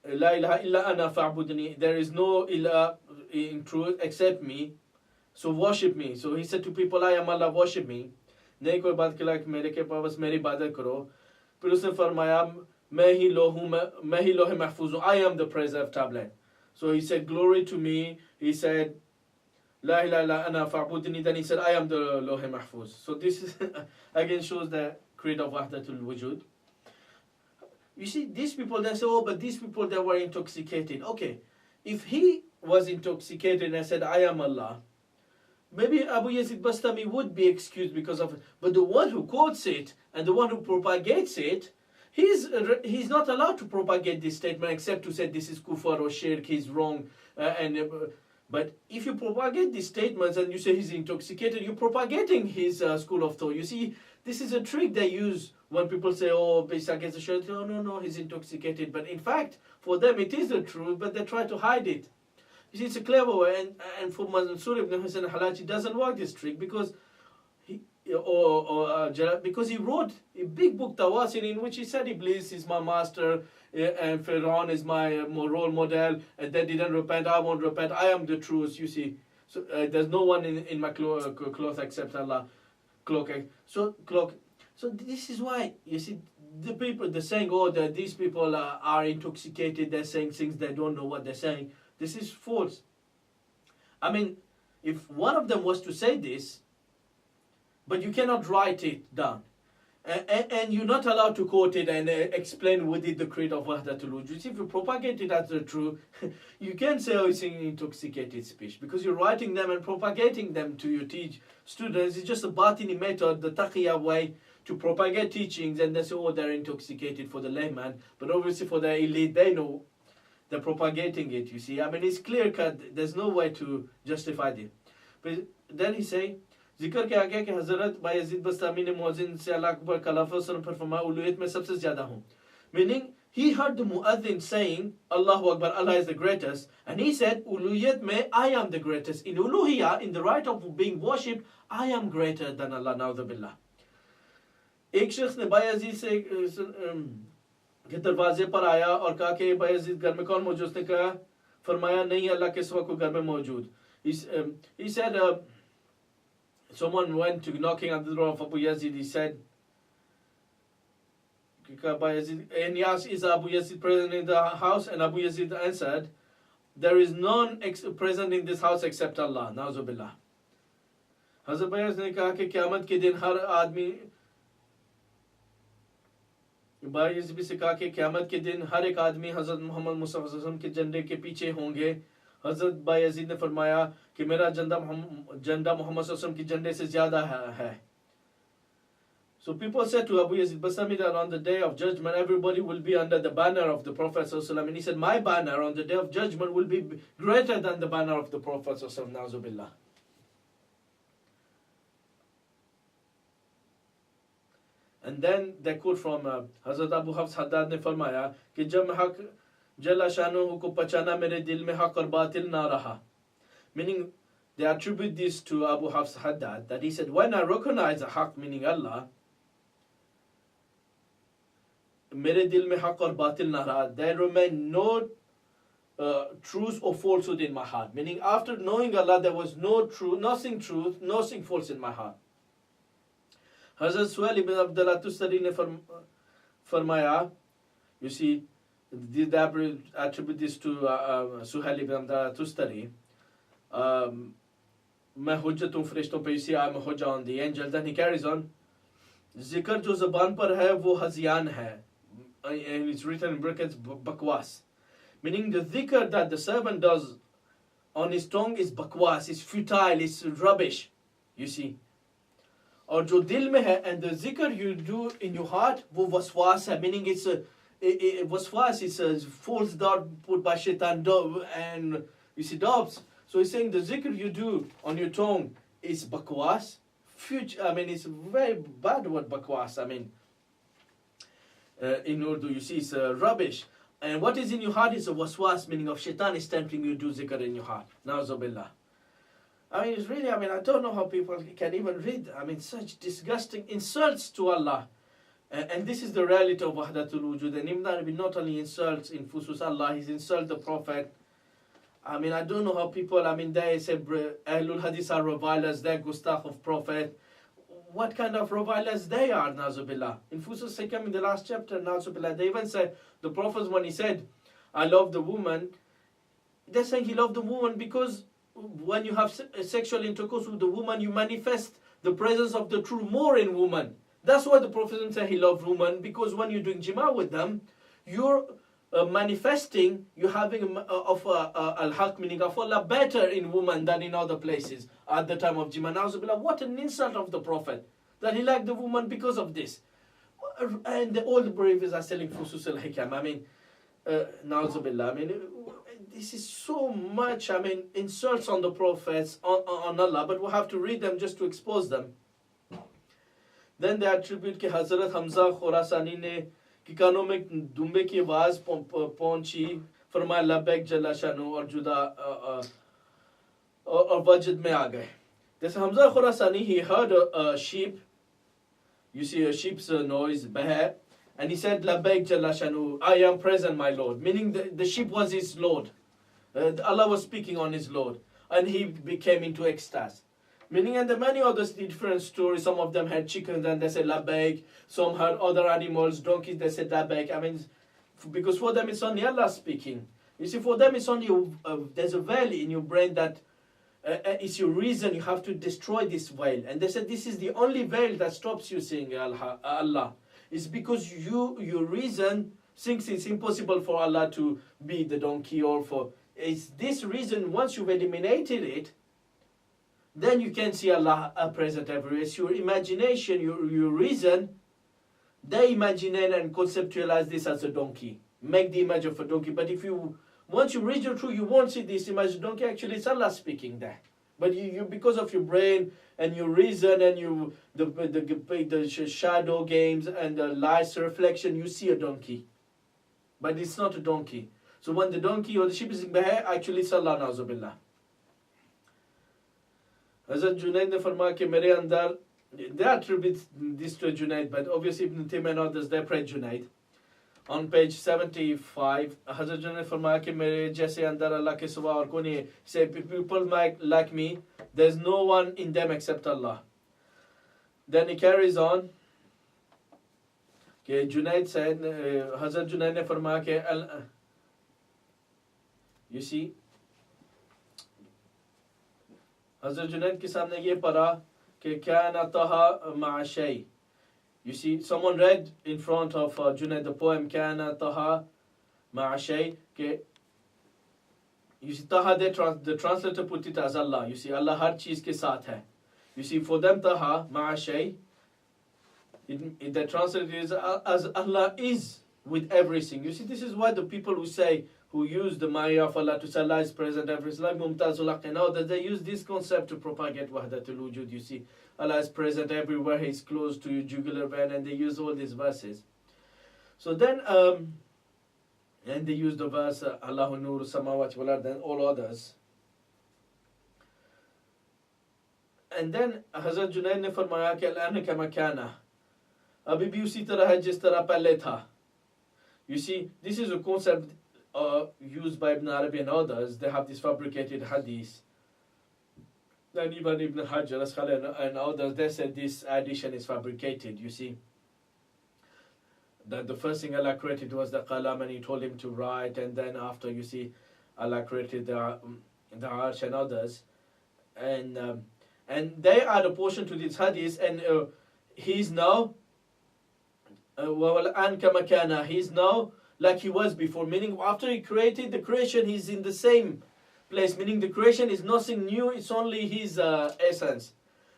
ilaha illa ana fa'budni, there is no ilah in truth except me, so worship me. So he said to people, I am Allah, worship me. नहीं कोई बात खिला कि मेरे के पास मेरी इबादत करो. फिर उसने फरमाया मैं ही लोहे महफूज हूँ, I am the preserved tablet. So he said glory to me, he said la ilaha illa ana fa'budni, then he said I am the lohe mahfuz. So this is again shows the creed of Wahdatul Wujud. You see, these people, they say, oh, but these people, they were intoxicated. Okay, if he was intoxicated and said I am Allah, maybe Abu Yazid Bastami would be excused because of it. But the one who quotes it and the one who propagates it, he's not allowed to propagate this statement except to say this is kufr or shirk, he's wrong. But if you propagate these statements and you say he's intoxicated, you're propagating his school of thought. You see, this is a trick they use when people say, oh, based against the shirk. Oh, no, he's intoxicated. But in fact, for them it is the truth, but they try to hide it. You see, it's a clever way. And for Mansur ibn Hussain al-Halaji doesn't work this trick because because he wrote a big book Tawasil in which he said Iblis is my master and Pharaoh is my role model, and they didn't repent, I won't repent, I am the truth. You see, so there's no one in my cloth except Allah. So this is why, you see, the people, they're saying, oh, that these people are intoxicated, they're saying things they don't know what they're saying. This is false. I mean, if one of them was to say this, but you cannot write it down, and you're not allowed to quote it and explain with it the creed of Wahdatul Wujud. If you propagate it as the truth, you can't say, oh, it's an intoxicated speech, because you're writing them and propagating them to your students. It's just a batini method, the taqiyya way to propagate teachings, and they say, oh, they're intoxicated for the layman, but obviously for the elite, they know they're propagating it, you see. I mean, it's clear cut, there's no way to justify it. But then he say, जिक्र क्या कि हजरत बायजीद बस्तामी ने मुअज्जिन से अल्लाह अकबर का लफ्ज़ सुन, फिर फरमाया उलूहियत में सबसे ज़्यादा हूँ. Meaning, he heard the muazzin saying, Allahu Akbar, Allah is the greatest, and he said, Uluhiyat mein, I am the greatest. In uluhiyah, in the right of being worshipped, I am greater than Allah, na'udhu billah. एक शख्स ने बायजीद से के दरवाजे पर आया और कहा कि बायजीद घर में कौन मौजूद? उसने कहा, फरमाया नहीं अल्लाह के सिवा कोई घर में मौजूद. He said, someone went to knocking at the door of Abu Yazid. He said, and he asked, is Abu Yazid present in the house? And Abu Yazid answered, there is none present in this house except Allah. Na'udhu billah. Hazrat Bayaz ne kaha कि क़यामत के दिन हर आदमी, boys भी से कहा कि क़यामत के दिन हर एक आदमी हज़रत मोहम्मद मुस्तफ़ा सल्लल्लाहु अलैहि वसल्लम के झंडे के पीछे होंगे. हज़रत बायज़ीद ने फरमाया कि मेरा झंडा मोहम्मद सल्लल्लाहु अलैहि वसल्लम के झंडे से ज़्यादा है. So people said to Abu Yazid Bastami that on the day of judgment everybody will be under the banner of the Prophet sallallahu alaihi wasallam, and he said my banner on the day of judgment will be greater than the banner of the Prophet sallallahu alaihi wasallam. Na'udhu billah. And then they quote from Hazrat Abu Hafs Haddad ne फरमाया कि जब मैं हक जल्ला शानहू को पहचाना मेरे दिल में हक और बातिल ना रहा. Meaning, they attribute this to Abu Hafs Haddad, that he said, when I recognize the haq, meaning Allah, mere dil mein haq aur batil na raha, there remain no truth or falsehood in my heart. Meaning, after knowing Allah, there was no truth, nothing false in my heart. Hazrat Suhail ibn Abdullah Tustari ne farmaya, you see, they attribute this to Suhail ibn Abdullah Tustari. मैं हुज्जत हूँ फरिश्तों पे, इसी I'm a hujjah on the angels. Then he carries on, जिक्र जो ज़बान पर है वो हज़ियान है, and it's written in brackets bakwas, meaning the dhikr that the servant does on his tongue is bakwas, it's futile, it's rubbish, you see. और जो दिल में है, and the zikr you do in your heart वो waswas है, meaning waswas is a false dart put by shaitan and you see doubts. So he's saying the zikr you do on your tongue is bakwas. It's very bad word bakwas. In Urdu, you see, it's rubbish. And what is in your heart is a waswas, meaning of shaitan is tempting you to do zikr in your heart. Na'uzubillah. It's really, I don't know how people can even read. Such disgusting insults to Allah. And this is the reality of Wahdatul Wujud. And Ibn Arabi not only insults in Fusus Allah, he insults the Prophet. I don't know how people, they say Ahlul Hadith are revilers, they're gustach of Prophet. What kind of revilers they are, Nazubillah. In Fusus Hikam in the last chapter, Nazubillah, they even said, the Prophet when he said, I love the woman, they're saying he loved the woman because when you have sexual intercourse with the woman, you manifest the presence of the true more in woman. That's why the Prophet said he loved women, because when you're doing jima with them, you're manifesting, you're having al-haq, meaning of Allah, better in woman than in other places at the time of jima. Na'uzubillah, what an insult of the Prophet, that he liked the woman because of this. And all the Brelwis are selling Fusus Al-Hikam. Na'uzubillah, this is so much, insults on the prophets, on Allah, but we have to read them just to expose them. Then they attribute कि हज़रत हमज़ा खुरासानी ने कि कानों में दुम्बे की आवाज़ पहुंची, फरमाया लब्बैक जल्ला शानू और जुदा और वजद में आ गए. This Hamza Khurasani, he heard a sheep, you see a sheep's noise, bahe, and he said labbaik jalla shanu, I am present my Lord, meaning the sheep was his Lord. Allah was speaking on his Lord, and he became into ecstasy. Meaning, and the many others different stories. Some of them had chickens and they said labbaik. Some had other animals, donkeys, they said labbaik. Because for them it's only Allah speaking. You see, for them it's only there's a veil in your brain that it's your reason. You have to destroy this veil. And they said this is the only veil that stops you seeing Allah. It's because your reason thinks it's impossible for Allah to be the donkey, or for it's this reason. Once you've eliminated it, then you can see Allah present everywhere. It's your imagination, your reason. They imagine and conceptualize this as a donkey. Make the image of a donkey. But once you read your truth, you won't see this image of donkey. Actually, it's Allah speaking there. But you because of your brain and your reason and the shadow games and the light reflection, you see a donkey. But it's not a donkey. So when the donkey or the sheep is in Baha, actually it's Allah, na'uzubillah. Hazrat Junaid ne farmaya कि मेरे अंदर, they attribute this to Junaid, but obviously Ibn Taymiyyah and others, they praise Junaid. On page 75, Hazrat Junaid farmaya कि मेरे जैसे अंदर Allah के सिवा और कोई नहीं. Say people like me, there's no one in them except Allah. Then he carries on. कि Junaid said, Hazrat Junaid ne farmaya कि you see, Hazrat Junaid के सामने ये पढ़ा कि क्या नतहा माशै. You see, someone read in front of Junaid the poem क्या नतहा माशै. You see, taha, the translator put it as Allah. You see, Allah हर चीज के साथ है. You see, for them taha माशै, the translator is as Allah is with everything. You see, this is why the people who use the Maya of Allah to say Allah is present everywhere, like Mumtazul Haq and others, they use this concept to propagate Wahdatul Wujud. You see, Allah is present everywhere, He's close to your jugular vein, and they use all these verses. So then, and they use the verse Allahu Nur Samawati wal Ard and all others. And then Hazrat Junaid ne farmaya कि Al-Ana kama kana, abhi bhi usi tarah hai jis tarah pehle tha. You see, this is a concept used by Ibn Arabi and others. They have this fabricated hadith. Then even Ibn Hajar and others, they said this addition is fabricated. You see, that the first thing Allah created was the qalam, and He told him to write, and then after, you see, Allah created the arsh and others, and they add a portion to this hadith, and he's now he's now like he was before, meaning after He created the creation, He's in the same place, meaning the creation is nothing new, it's only His essence.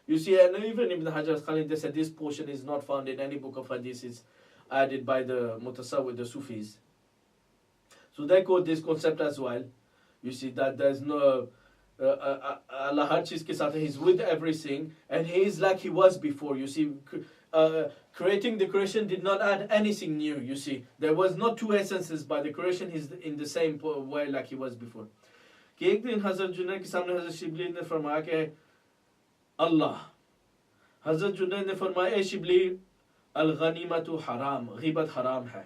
You see, and even Ibn Hajar they said this portion is not found in any book of hadith. added by the Mutasawwif, the Sufis. So they quote this concept as well. You see that there's no Allah har cheez ke saath, He's with everything, and He is like He was before. You see, creating the creation did not add anything new. You see, there was not two essences by the creation. He's in the same way like He was before. कि एक दिन हजरत जुनैद के सामने हजरत शिबली ने फरमाया कि अल्लाह, हजरत जुनैद ने फरमाया ए शिबली अल-गनीमतु हराम, ग़ीबत haram है.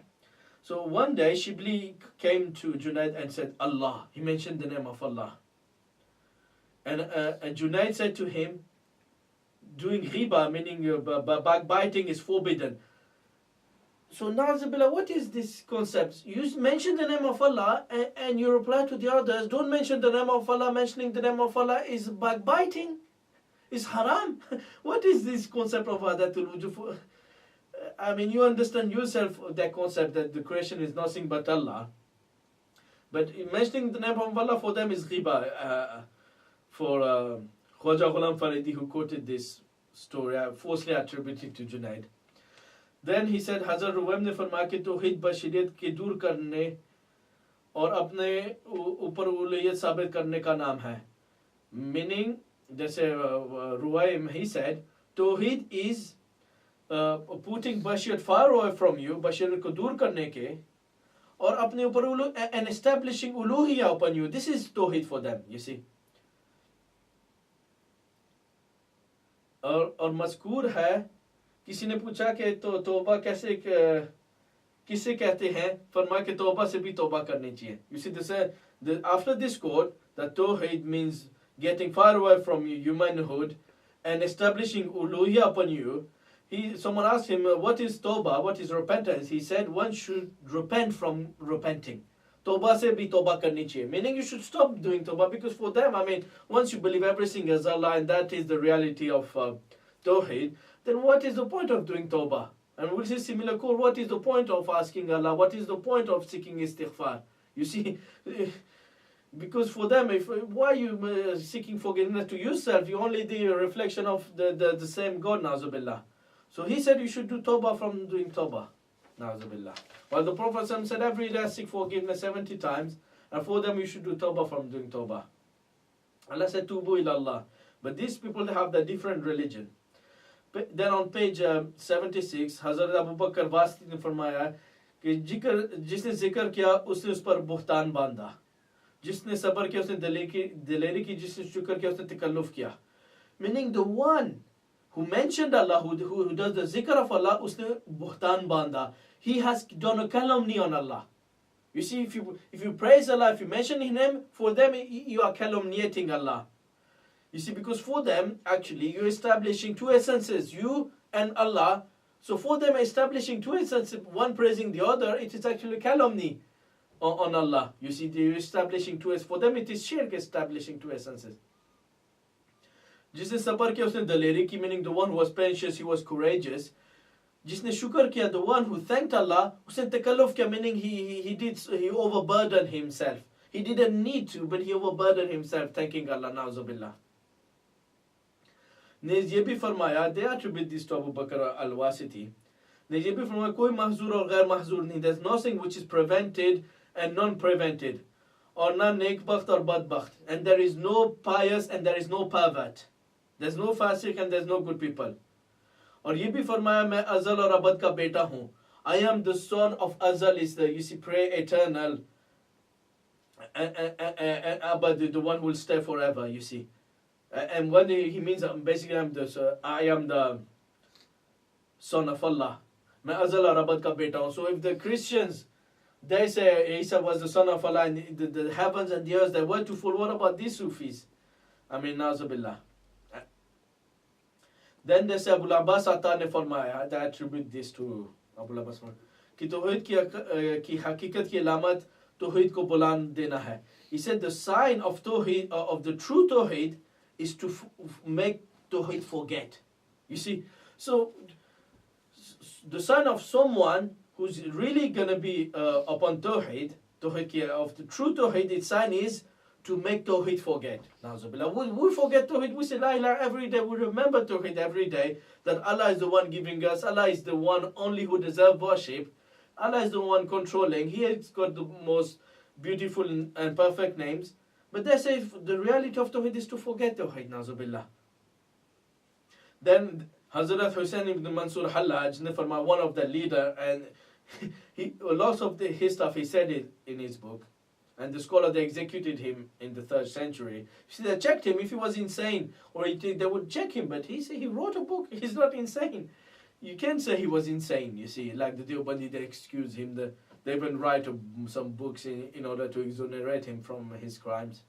So one day Shibli came to Junaid and said Allah. He mentioned the name of Allah. And Junaid said to him, doing ghiba, meaning backbiting, is forbidden. So Nazabillah, what is this concept? You mention the name of Allah and you reply to the others, don't mention the name of Allah. Mentioning the name of Allah is backbiting, is haram. What is this concept of Wahdatul Wujud? I mean, you understand yourself that concept that the creation is nothing but Allah. But mentioning the name of Allah for them is ghiba. For Khwaja Ghulam Faridi, who quoted this story, falsely attributed to Junaid. Then he said, Hazrat Ruwaim ne farmaya ki tawhid bashiriyat ke dur karne aur apne upar uluhiyat sabit karne ka naam hai. Meaning, jaise Ruwaim, he said, tawhid is putting bashir far away from you, bashir ko dur karne ke, or apne upar and establishing uluhiyya upon you. This is tawhid for them, you see. और मज़कूर है, किसी ने पूछा कि तो तौबा कैसे किसे कहते हैं, फरमाया कि तौबा से भी तौबा करनी चाहिए. You see, after this quote, that tawhid means getting far away from humanhood and establishing uluhiyya upon you. Someone asked him, what is tawbah, what is repentance? He said, one should repent from repenting. Tawbah se bhi tawbah karni chahiye. Meaning you should stop doing tawbah, because for them, I mean, once you believe everything is Allah and that is the reality of tawheed, then what is the point of doing tawbah? And we'll see similar call, what is the point of asking Allah? What is the point of seeking istighfar? You see, because for them, why are you seeking forgiveness to yourself? You're only the reflection of the same God, na'uzubillah. So he said you should do tawbah from doing tawbah. Na'uzubillah. While the Prophet said every day seek forgiveness 70 times, and for them you should do tawbah from doing tawbah. Allah said tubu ila Allah. But these people, they have the different religion. Then on page 76, Hazrat Abu Bakr Wasti ने फरमाया कि जिसने जिक्र किया उसने उस पर बुहतान बांधा, जिसने सब्र किया उसने दिलेरी की, जिसने शुक्र किया उसने तकल्लुफ किया. Meaning the one who mentioned Allah, who does the zikr of Allah, usne buhtan banda. He has done a calumny on Allah. You see, if you praise Allah, if you mention His name, for them you are calumniating Allah. You see, because for them, actually, you're establishing two essences, you and Allah. So for them, establishing two essences, one praising the other, it is actually calumny on Allah. You see, you're establishing two essences. For them, it is shirk, establishing two essences. जिसने सबर किया उसने दलेरी की, meaning the one who was patient, he was courageous. जिसने शुक्र किया, the one who thanked Allah, उसने तकल्लुफ किया, meaning he overburdened himself. He didn't need to, but he overburdened himself thanking Allah. Na'uzubillah. ने ये भी फरमाया, they attribute this to Abu Bakr al-Wasiti. ने ये भी फरमाया कोई महजूर और गैर महजूर नहीं. There's nothing which is prevented and non-prevented, और ना नेकबख्त और बदबख्त, and there is no pious and there is no pervert. There's no fasiq and there's no good people. और ये भी फरमाया मैं अज़ल और अबद का बेटा हूँ. I am the son of Azal, is the, you see, pray eternal, and Abad, the one who will stay forever, you see. And when he means basically I am the son of Allah. मैं अज़ल और अबद का बेटा हूँ. So if the Christians, they say Isa was the son of Allah and the heavens and the earth, they were to fall, what about these Sufis? I mean, na'uzubillah. Then they say Abu Abbas Atta ne farmaya, they attribute this to Abu Abbas कि तौहीद की हकीकत की अलामत तौहीद को बुलंद देना है. He said the sign of tawheed, of the true tawheed, is to make tawheed forget. You see, so the sign of someone who's really going to be upon tawheed of the true tawheed, its sign is to make Tawheed forget. Na'uzubillah. We forget Tawheed, we say La ilaha every day, we remember Tawheed every day, that Allah is the one giving us, Allah is the one only who deserves worship, Allah is the one controlling, He has got the most beautiful and perfect names. But they say the reality of Tawheed is to forget Tawheed, Na'uzubillah. Then Hazrat Hussain ibn Mansur Hallaj, one of the leader, and lots of his stuff he said it in his book. And the scholar, they executed him in the 3rd century. See, they checked him if he was insane, or they would check him, but he wrote a book, he's not insane. You can't say he was insane, you see, like the Deobandi, they excuse him, they even write some books in order to exonerate him from his crimes.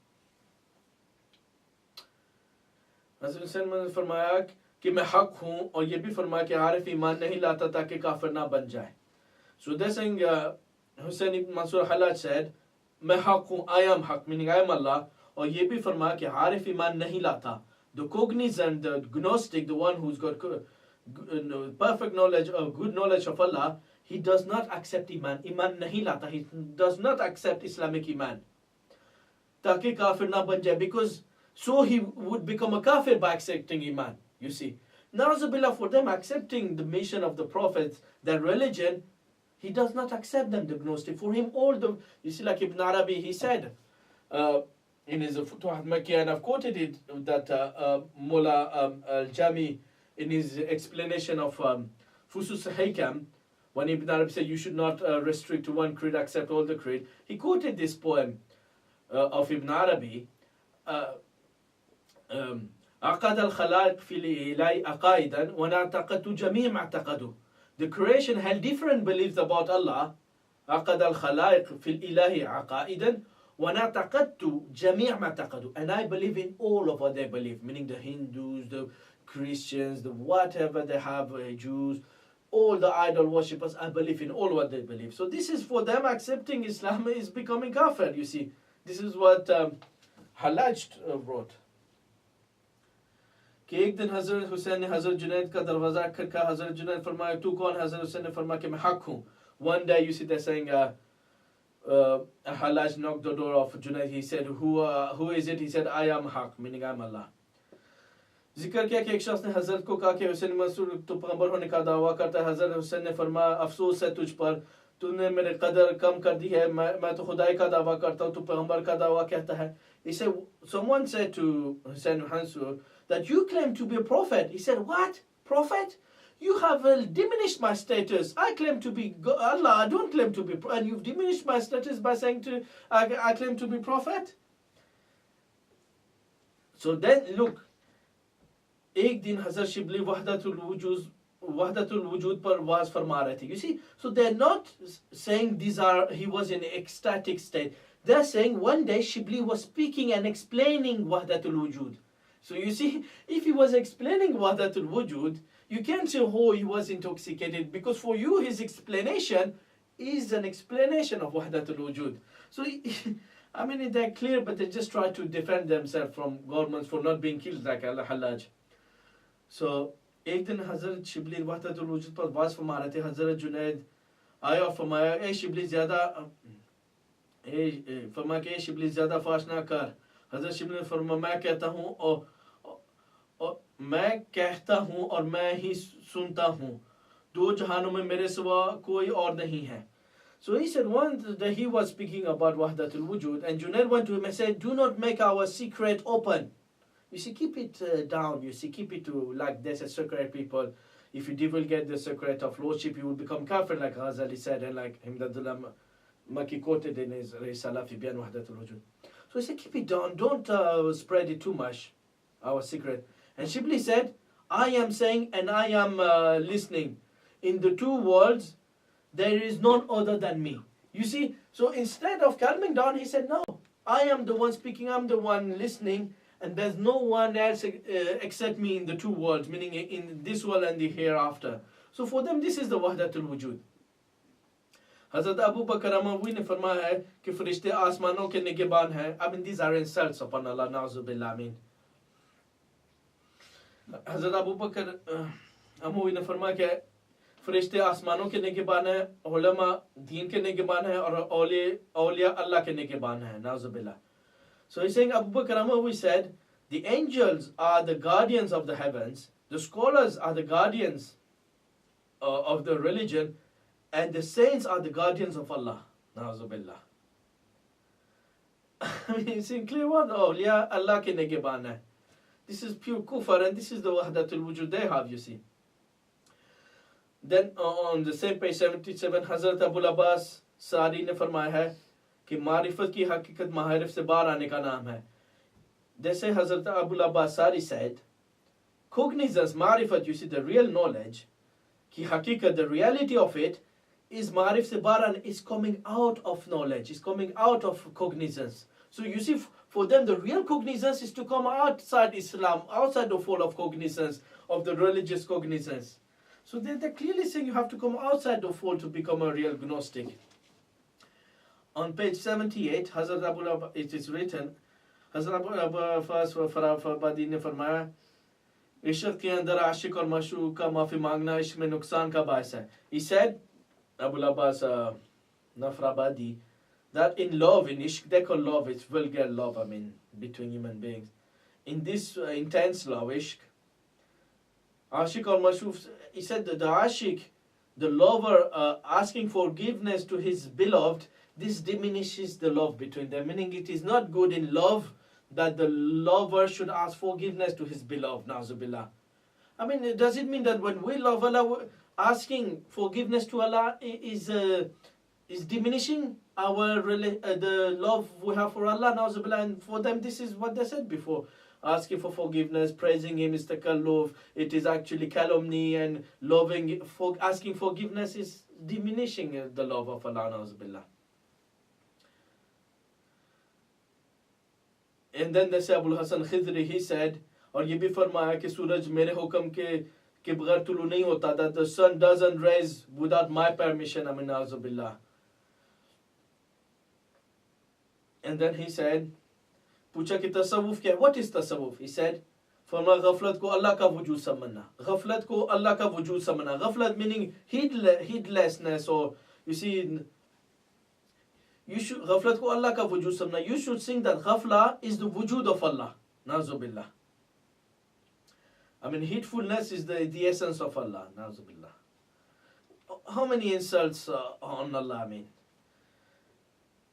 Hazrat Hussain ने फरमाया कि मैं हक हूँ और ये भी फरमाया कि आरिफ ईमान नहीं लाता ताकि काफिर ना बन जाए. So they're saying Hussain ibn Mansur Hallaj said, मैं हक हूँ, I am haq, meaning I am Allah, और ये भी फरमाया कि आरिफ ईमान नहीं लाता. The cognizant, the gnostic, the one who's got perfect knowledge or good knowledge of Allah, he does not accept iman. Iman nahi lata. He does not accept Islamic iman. Taki kafir na ban jaye, because so he would become a kafir by accepting iman. You see, na'uzubillah, for them accepting the mission of the prophets, their religion, he does not accept them, the gnostic. For him, all the, you see, like Ibn Arabi, he said in his Futuhat Makkiyah, and I've quoted it, that Mullah Al-Jami, in his explanation of Fusus Al-Hikam, when Ibn Arabi said you should not restrict to one creed, accept all the creed, he quoted this poem of Ibn Arabi, عقد الخلائق في الإله عقائدا ونعتقد جميع ما اعتقدوا. The creation had different beliefs about Allah. عقد الخلائق في الإله عقائدا ونعتقد جميع ما اعتقدوا. And I believe in all of what they believe, meaning the Hindus, the Christians, the whatever they have, Jews, all the idol worshippers, I believe in all what they believe. So this is for them, accepting Islam is becoming kafir, you see. This is what Hallaj wrote. कि एक दिन हजरत हुसैन ने हजरत जुनैद का दरवाजा खटका. हजरत जुनैद फरमाया तू कौन? हजरत हुसैन ने फरमाया कि मैं हक हूँ. One day you see they're saying Hallaj knocked the door of Junaid. He said who is it? He said I am haq, meaning I am Allah. जिक्र किया कि एक शख्स ने हजरत को कहा कि हुसैन मंसूर तो पैगंबर होने का दावा करता है. हजरत हुसैन ने फरमाया अफसोस है तुझ पर, तूने मेरे कदर कम कर दी है. मैं तो खुदाई का दावा करता हूँ, तू पैगंबर का दावा कहता है. He said, someone said to Hussein Mansur that you claim to be a prophet. He said, what? Prophet? You have diminished my status. I claim to be Allah. I don't claim to be, and you've diminished my status by saying I claim to be prophet. So then look, एक दिन हज़रत शिबली वहदतुल वुजूद पर was फरमा रहे थे. You see, so they're not saying he was in ecstatic state. They're saying one day Shibli was speaking and explaining Wahdatul Wujud. So you see, if he was explaining Wahdatul Wujud, you can't say, oh, he was intoxicated, because for you his explanation is an explanation of Wahdatul Wujud. So, I mean, they're clear, but they just try to defend themselves from governments for not being killed like Al-Hallaj. So, एक दिन हज़रत शिबली वहदतुल वुजूद पर was फरमा रहे थे. हज़रत जुनैद आया और फरमाया ए शिबली ज़्यादा फाश ना कर. हज़रत शिबली ने फरमाया मैं कहता हूँ और मैं ही सुनता हूँ, दो जहानों में मेरे सिवा कोई और नहीं है. So he said one day he was speaking about Wahdatul Wujud, and Junaid went to him and said, do not make our secret open. You see, keep it down. You see, keep it to like there's a secret, people. If you divulgate the secret of lordship, you will become kafir, like Ghazali said, and like Himdadullah Maki quoted in his Risalah fi Bayan Wahdatul Wujud. So he said, keep it down. Don't spread it too much, our secret. And Shibli said, I am saying and I am listening. In the two worlds, there is none other than me. You see, so instead of calming down, he said, no, I am the one speaking, I'm the one listening, and there's no one else except me in the two worlds, meaning in this world and the hereafter. So for them, this is the Wahdatul Wujud. Hazrat Abu Bakr Amawi ne फरमाया है कि फरिश्ते आसमानों के निगहबान हैं. I mean, these are insults upon Allah, na'uzubillah. I mean, Hazrat Abu Bakr Amawi ne फरमाया कि फरिश्ते आसमानों के निगहबान हैं, उलमा दीन के निगहबान हैं, और औलिया अल्लाह के निगहबान हैं, नाउजुबिल्लाह. So he's saying, Abu Bakr Amawi said, the angels are the guardians of the heavens, the scholars are the guardians of the religion, and the saints are the guardians of Allah. Na'uzubillah. I mean, it's in clear one. Oh, yeah, Allah ke negeban hai. This is pure kufr, and this is the Wahdatul Wujud they have, you see. Then on the same page 77, Hazrat Abul Abbas Sari ne farmaya hai कि मारिफत की हकीकत मारिफ से बाहर आने का नाम है. They say Hazrat Abul Abbas Sari said, cognizance, marifat, you see, the real knowledge, ki hakikat, the reality of it, is marif se baran, is coming out of knowledge, is coming out of cognizance. So you see, for them, the real cognizance is to come outside Islam, outside the fold of cognizance, of the religious cognizance. So they're clearly saying you have to come outside the fold to become a real Gnostic. On page 78, Hazrat Abu Abbas, it is written, Hazrat Abu Abbas Farabadi ने फरमाया, इश्क के अंदर आशिक और मशूक का माफी मांगना इश्क में नुकसान का बायस है. He said, Abu Abbas Nafrabadi, that in love, in ishq, they call love, it's vulgar love, I mean, between human beings. In this intense love, ishq, Ashik or Mashuf, he said that the Ashik, the lover, asking forgiveness to his beloved, this diminishes the love between them. Meaning it is not good in love that the lover should ask forgiveness to his beloved. Na'uzubillah. I mean, does it mean that when we love Allah, asking forgiveness to Allah is diminishing our the love we have for Allah? Na'uzubillah. And for them, this is what they said before. Asking for forgiveness, praising Him is takalluf. It is actually calumny, and asking forgiveness is diminishing the love of Allah. Na'uzubillah. And then they say Abul Hasan Khidri, he said, और ये भी फरमाया कि सूरज मेरे हुक्म के बगैर तुलू नहीं होता, that the sun doesn't rise without my permission. I mean, na'uzubillah. And then he said, पूछा कि तसव्वुफ क्या है? What is tasawwuf? He said, फरमाया गफलत को अल्लाह का वजूद समझना. गफलत को अल्लाह का वजूद समझना. गफलत meaning heedlessness, or you see, you should ghaflat ko Allah ka wujud samna. You should think that ghafla is the wujud of Allah. Na'uzubillah. I mean, heedfulness is the essence of Allah. Na'uzubillah. How many insults on Allah? I mean,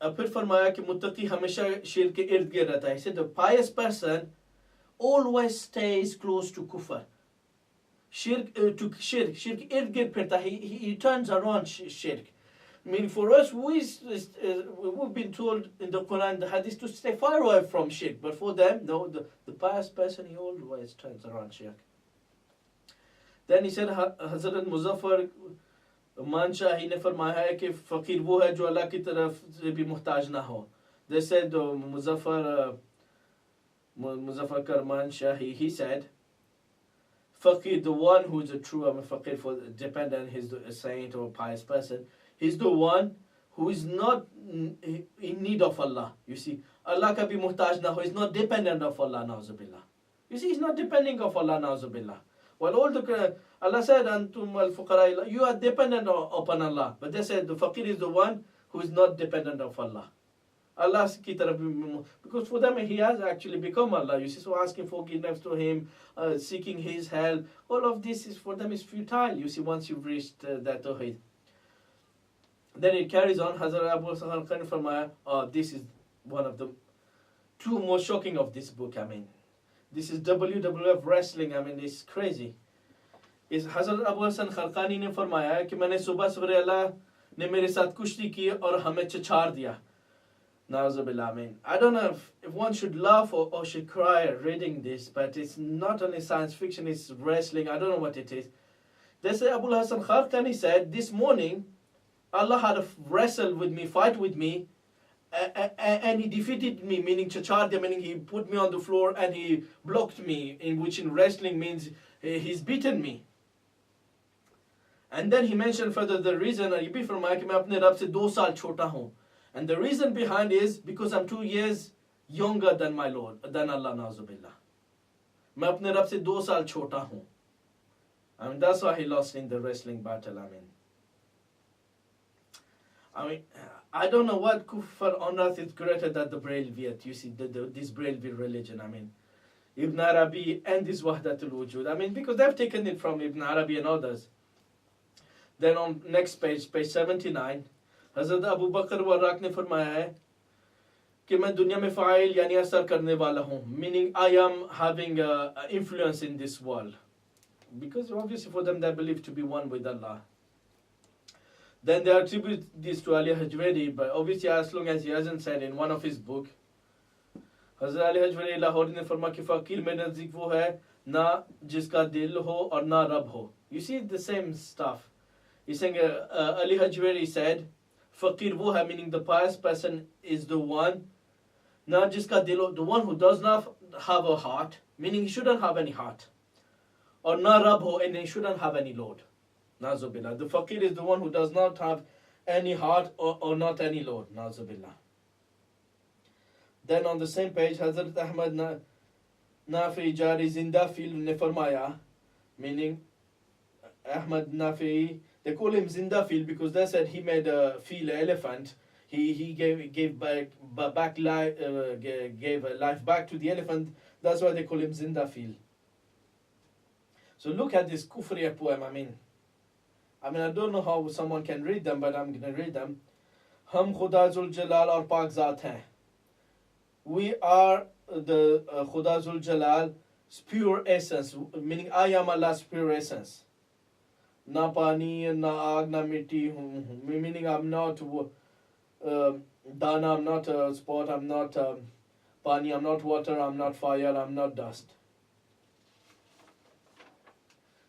फिर फरमाया कि मुत्तकी हमेशा शिर्क के इर्द गिर्द रहता है. He said the pious person always stays close to kufr. Shirk इर्द गिर्द फिरता है. He turns around shirk. I mean, for us, we've been told in the Quran, the Hadith, to stay far away from shirk. But for them, no, the pious person, he always turns around shirk. Then he said, Hazrat Muzaffar Manshahi ne farmaya hai कि फकीर वो है जो अल्लाह की तरफ से भी मुहताज ना हो. They said Muzaffar Karman Shahi, he said, Faqir, the one who is a true faqir, for dependent, he's a saint or a pious person. He's the one who is not in need of Allah. You see, Allah ka bhi muhtaj na ho. He's not dependent of Allah. Na'uzubillah. You see, he's not depending of Allah. Na'uzubillah. Well, all the Allah said, "Antum al-fuqara," you are dependent upon Allah. But they said the faqir is the one who is not dependent of Allah. Allah ki taraf, because for them he has actually become Allah. You see, so asking forgiveness to Him, seeking His help, all of this is for them is futile. You see, once you've reached that tawhid. Then it carries on. Hazrat Abu Sahal Khan Farmaya, this is one of the two most shocking of this book. I mean, this is WWF wrestling. I mean, it's crazy. Is Hazrat Abu Hasan Kharqani ne farmaya कि मैंने सुबह सवेरे अल्लाह ने मेरे साथ कुश्ती की और हमें छछाड़ दिया. Na'uzubillah. I mean, I don't know if one should laugh or should cry reading this, but it's not only science fiction, it's wrestling. I don't know what it is. They say Abu Hasan Kharqani said, this morning Allah had a wrestle with me, fight with me, and He defeated me, meaning chachardia, meaning He put me on the floor and He blocked me, which in wrestling means He's beaten me. And then he mentioned further the reason, and the reason behind is because I'm 2 years younger than my Lord, than Allah. Na'uzubillah. मैं अपने रब से 2 साल छोटा हूँ. I mean, that's why he lost in the wrestling battle. I mean, I don't know what kufr on earth is greater than the Brelwiyat. You see, this Brelwi religion. I mean, Ibn Arabi and this Wahdatul Wujud. I mean, because they've taken it from Ibn Arabi and others. Then on next page, page 79, Hazrat Abu Bakr Warraq ने फरमाया है कि मैं दुनिया में file यानी असर करने वाला हूँ. Meaning I am having influence in this world. Because obviously for them they believe to be one with Allah. Then they attribute this to Ali Hajwari, but obviously as long as he hasn't said in one of his book, Hazrat Ali Hajwari Lahori ने फरमा कि फ़कीर में नज़दीक वो है ना जिसका दिल हो और ना रब हो. You see the same stuff. He's saying Ali Hajwari said, Faqir wo hai, meaning the pious person is the one, na jiska dil, the one who does not have a heart, meaning he shouldn't have any heart. Or na Rab ho, and he shouldn't have any Lord. Nazubillah. The Faqir is the one who does not have any heart or not any Lord. Nazubillah. Then on the same page, Hazrat Ahmad Nafi Jari Zinda Fil ne farmaya, meaning Ahmad Nafi, they call him Zinda Fil because they said he made a fil elephant. He gave life back to the elephant. That's why they call him Zinda Fil. So look at this Kufriya poem. I mean, I don't know how someone can read them, but I'm going to read them. Hum Khuda Zul Jalal aur Pak Zat hain. We are the Khuda Zul Jalal's pure essence, meaning I am Allah's pure essence. Na pani, na aag, na mitti, meaning I'm not dana, I'm not a spot, I'm not pani, I'm not water, I'm not fire, I'm not dust.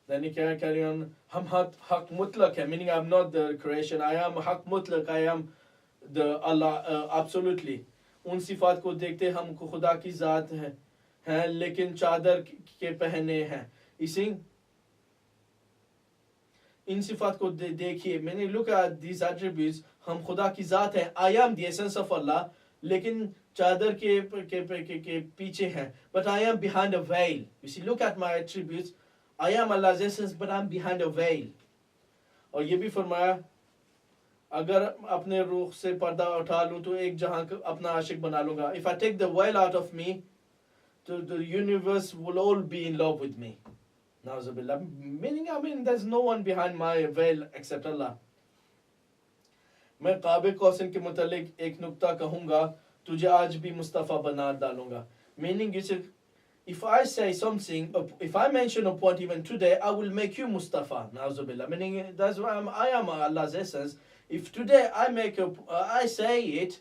Then you can carry on. Hum haq mutlaq hai, meaning I'm not the creation. I am haq mutlaq, I am the Allah absolutely. उन सिफात को देखते हमको खुदा की ज़ात है लेकिन चादर के पहने हैं. इसी इन सिफात को देखिए, मैंने look at these attributes, हम खुदा की ज़ात हैं, I am the essence of Allah, लेकिन चादर के पीछे हैं, but I am behind a veil. You see, look at my attributes, I am Allah's essence, but I'm behind a veil. और ये भी फरमाया, अगर अपने रूह से पर्दा उठा लूँ तो एक जहां अपना आशिक बना लूँगा. If I take the veil out of me, the universe will all be in love with me. Nauzubillah. Meaning, there's no one behind my veil except Allah. मैं काबे कौसन के मुतालिक एक नुक्ता कहूँगा, तुझे आज भी मुस्तफ़ा बना डालूँगा. Meaning, you see, if I say something, if I mention a point even today, I will make you Mustafa. Nauzubillah. Meaning, that's why I am Allah's essence. If today I say it,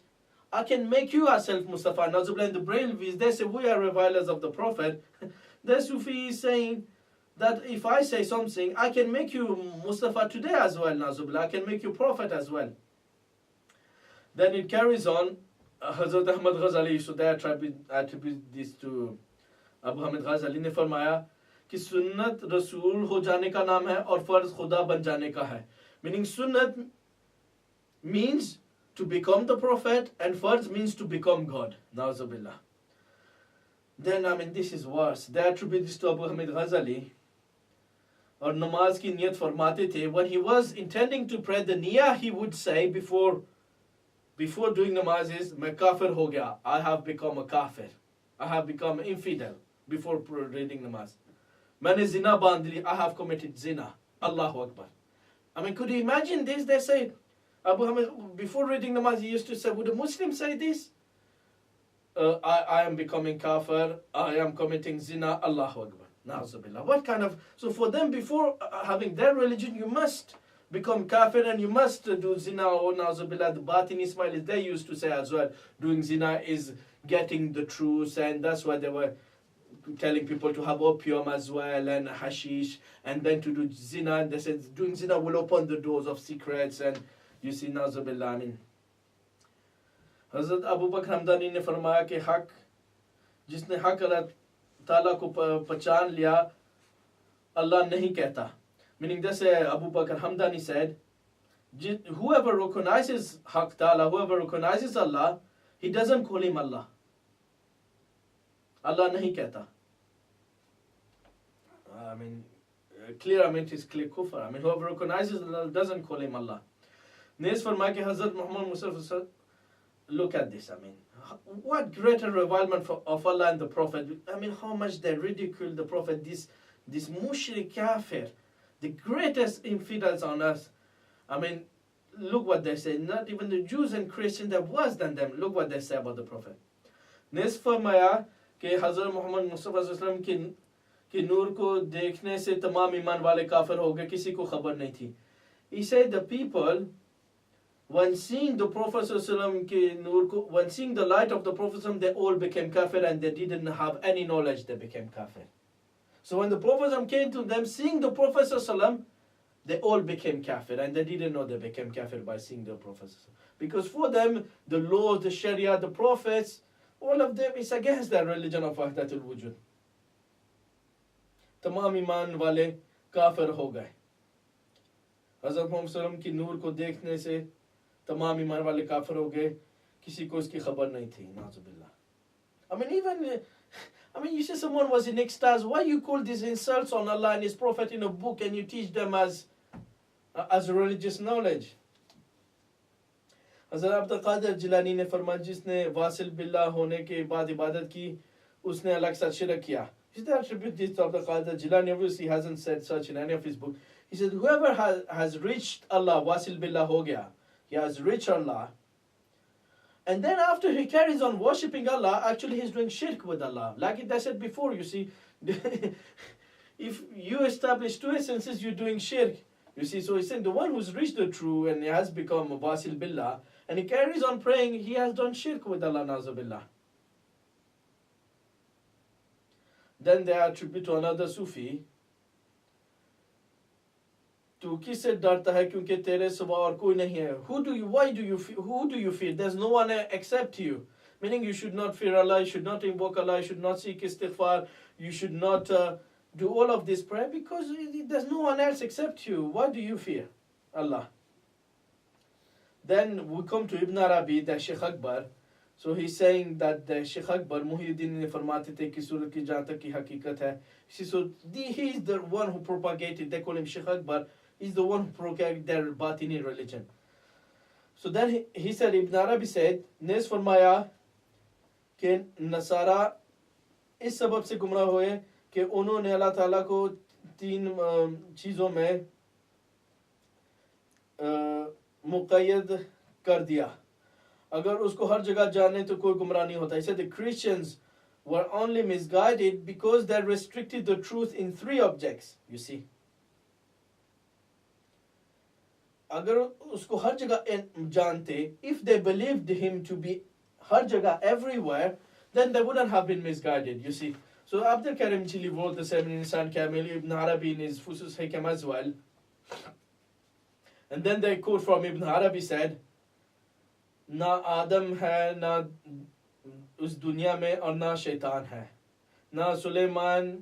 I can make you yourself Mustafa. Nauzubillah. In the Brelwis, they say we are revilers of the Prophet. The Sufi is saying that if I say something, I can make you Mustafa today as well. Nauzubillah. I can make you Prophet as well. Then it carries on. Hazrat Ahmad Ghazali, so they attribute this to Abu Hamid Ghazali ने फरमाया कि सुन्नत रसूल हो जाने का नाम है और फर्ज खुदा बन जाने का है. Meaning sunnat means to become the prophet and farz means to become God. Nauzubillah. Then this is worse. They attribute this to Abu Hamid Ghazali. और नमाज की नियत फरमाते थे. When he was intending to pray the niyah, he would say before doing namaz is मैं काफिर हो गया. I have become a kafir. I have become infidel before reading namaz. मैंने zina बांध ली. I have committed zina. Allahu Akbar. Could you imagine this? They say, Abu Hamid, before reading namaz, he used to say, would a Muslim say this? I am becoming kafir. I am committing zina. Allahu Akbar. Na'uzubillah. What kind of... So for them, before having their religion, you must become kafir and you must do zina. Or na'uzubillah, the Batin Ismailis, they used to say as well, doing zina is getting the truth, and that's why they were telling people to have opium as well and hashish, and then to do zina, and they said doing zina will open the doors of secrets, and you see, Nauzubillah. Hazrat Abu Bakr Hamdani ने फरमाया कि हक जिसने हक अल्लाह ताला को पहचान लिया, Allah नहीं कहता. Meaning they say, Abu Bakr Hamdani said, whoever recognizes haq ta'ala, whoever recognizes Allah, he doesn't call him Allah. Allah nahi kehta. Clear, it is clear kufr. Whoever recognizes Allah doesn't call him Allah. नेस फरमाया कि हजरत Mohammad Mustafa, look at this, I mean, what greater revilement of Allah and the Prophet. I mean, how much they ridicule the Prophet, this mushrik kafir, the greatest infidels on earth. I mean, look what they say. Not even the Jews and Christians, they're worse than them. Look what they say about the Prophet. नेस फरमाया कि हजरत मोहम्मद मुस्तफा सल्लल्लाहु अलैहि वसल्लम कि नूर को देखने से तमाम ईमान वाले काफिर हो गए, किसी को खबर नहीं थी. He said the people, when seeing the Prophet ﷺ ki noor ko, when seeing the light of the Prophet ﷺ, they all became kafir and they didn't have any knowledge, they became kafir. So when the Prophet ﷺ came to them, seeing the Prophet ﷺ, they all became kafir and they didn't know they became kafir by seeing the Prophet ﷺ. Because for them, the laws, the Sharia, the prophets, all of them is against their religion of Wahdatul Wujud. तमाम ईमान वाले काफिर हो गए. हज़रत मोहम्मद सल्लल्लाहु अलैहि वसल्लम की नूर को देखने से तमाम ईमान वाले काफिर हो गए, किसी को इसकी खबर नहीं थी. नाज़ुबिल्लाह. I mean, even, I mean, you say someone was in extase. Why you call these insults on Allah and His Prophet in a book and you teach them as religious knowledge? हज़रत अब्दुल कादिर जिलानी ने फरमाया, जिसने Vasil बिल्लाह होने के बाद इबादत की, उसने अलग से शिरक किया. Is there attribute this to Abdul Qadir Jilani? Obviously, he hasn't said such in any of his books. He said, whoever has reached Allah, wasil billah ho gaya, he has reached Allah. And then after he carries on worshipping Allah, actually he's doing shirk with Allah. Like I said before, you see, if you establish two essences, you're doing shirk. You see, so he's saying the one who's reached the true and he has become a wasil billah, and he carries on praying, he has done shirk with Allah, nazubillah. Then they attribute to another Sufi, तू किससे डरता है क्योंकि तेरे सिवा और कोई नहीं है. Who do you fear? There's no one except you. Meaning you should not fear Allah, you should not invoke Allah, you should not seek istighfar, you should not do all of this prayer because there's no one else except you. What do you fear? Allah. Then we come to Ibn Arabi, the Sheikh Akbar. So he's saying that the Sheikh Akbar, Muhyiddin ne फरमाते थे कि सूरत की जहाँ तक की हकीकत है. So he is the one who propagated, they call him Sheikh Akbar, he's the one who propagated their Batini religion. So then he said, Ibn Arabi said, नेस फरमाया कि नसारा इस सबब से गुमराह हुए कि उन्होंने अल्लाह ताला को तीन चीज़ों में मुक़य्यद कर दिया. अगर उसको हर जगह जाने तो कोई गुमराह नहीं होता. He said the Christians were only misguided because they restricted the truth in three objects. You see, अगर उसको हर जगह जानते, if they believed him to be हर जगह everywhere, then they wouldn't have been misguided. You see, so Abdul Karim Jili wrote the same in Insan Kamil, Ibn Arabi in his Fusus Hikam as well. And then they quote from Ibn Arabi said, ना आदम है ना उस दुनिया में और ना शैतान है, ना सुलेमान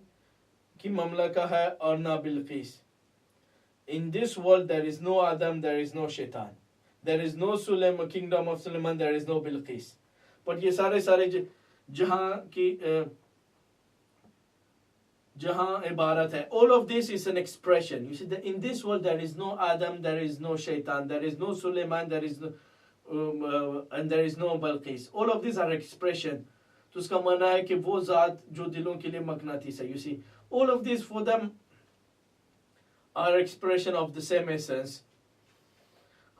की ममलका है और ना Bilkis. In this world there is no Adam, there is no shaitan, there is no kingdom of Suleiman, there is no Bilqis. But ये सारे जहाँ की जहाँ इबारत है, all of this is an expression. You see that in this world there is no Adam, there is no shaitan, there is no Suleiman, there is no and there is no Balqis. All of these are expression. तो उसका माना है कि वो ज़ात जो दिलों के लिए मकनातीस है. You see, all of these for them are expression of the same essence,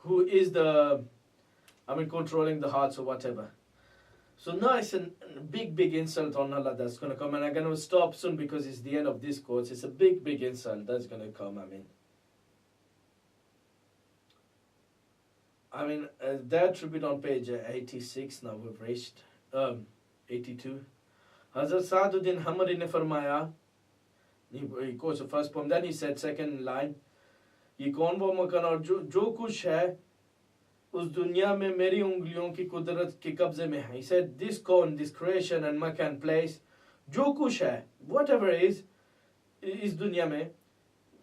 who is controlling the hearts or whatever. So now it's a big insult on Allah that's going to come, and I'm going to stop soon because it's the end of this course. It's a big insult that's going to come. That tribute on page 86, now we've reached 82. Hazrat Sa'duddin Hamari ne farmaya, he quotes the first poem, then he said, second line, ये कौन वो मकान और जो कुछ है उस दुनिया में मेरी उंगलियों की कुदरत के कब्जे में है. He said, this cone, this creation and makan place, जो कुछ है, whatever is दुनिया में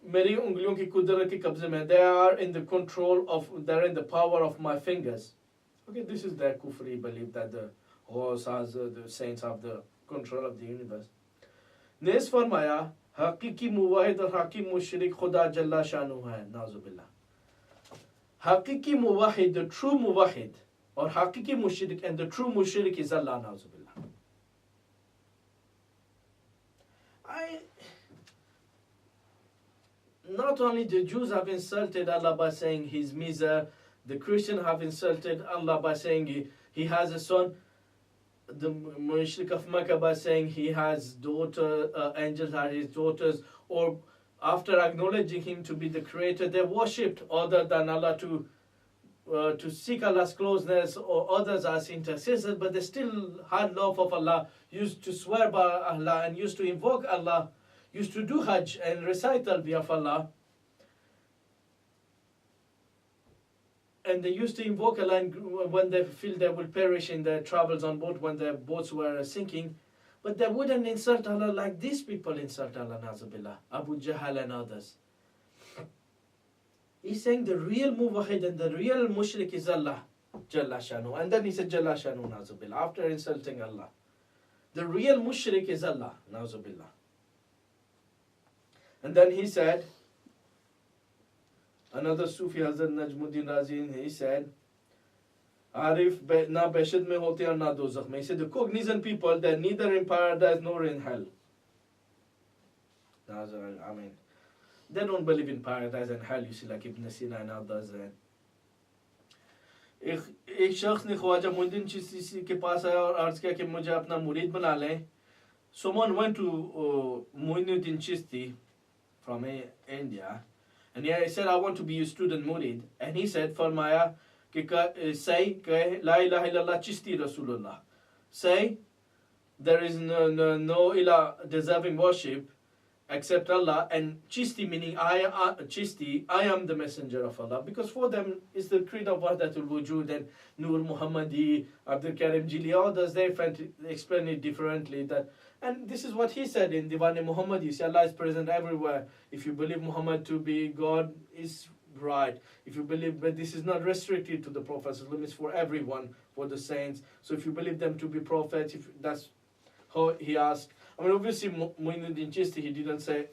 मेरी उंगलियों की कुदरत के कब्जे में, they are in the control of, they're in the power of my fingers. Okay, this is their kufri belief that the horse has, the saints have the control of the universe. नेस फरमाया हकीकी मुवाहिद और हाकिम मुशरिक खुदा जल्ला शानु है. नाजुबिल्लाह. Haqiqi muwahid, the true muwahid, or haqiqi mushrik, and the true mushrik is Allah, na'uzubillah. Not only the Jews have insulted Allah by saying he's miser, the Christians have insulted Allah by saying he has a son, the mushrik of Makkah by saying he has angels are his daughters, or after acknowledging him to be the creator, they worshipped other than Allah to seek Allah's closeness, or others as intercessors, but they still had love of Allah, used to swear by Allah and used to invoke Allah, used to do Hajj and recite Talbiyah of Allah. And they used to invoke Allah when they feel they will perish in their travels on boat, when their boats were sinking. But they wouldn't insult Allah like these people insult Allah, Nazabillah, Abu Jahal and others. He's saying the real muwahid and the real mushrik is Allah, Jalla Shanu. And then he said Jalla Shanu, Nazabillah, after insulting Allah. The real mushrik is Allah, Nazabillah. And then he said, another Sufi Hazrat Najmuddin Razi, he said, Arif na beshad mein hote aur na dozakh mein. He said the cognizant people, they're neither in paradise nor in hell. I mean, they don't believe in paradise and hell, you see, like Ibn Sina and others. एक शख्स ने ख्वाजा मुइनुद्दीन चिश्ती के पास आया और अर्ज किया कि मुझे अपना मुरीद बना लें. Someone went to Muinuddin Chishti from India, and he said, I want to be your student murid. And he said, Farmaya, say, La ilaha illallah Chishti Rasulullah. Say, there is no ilah deserving worship except Allah, and Chishti meaning I am the messenger of Allah, because for them is the creed of Wahdatul Wujud and Nur Muhammadi, Abdul Karim Jili, others, they explain it differently. And this is what he said in Diwan Muhammadi. You see, Allah is present everywhere. If you believe Muhammad to be God, is right. If you believe, but this is not restricted to the prophets, it's for everyone, for the saints. So if you believe them to be prophets, that's how he asked. I mean, obviously, Muinuddin Chishti, he didn't say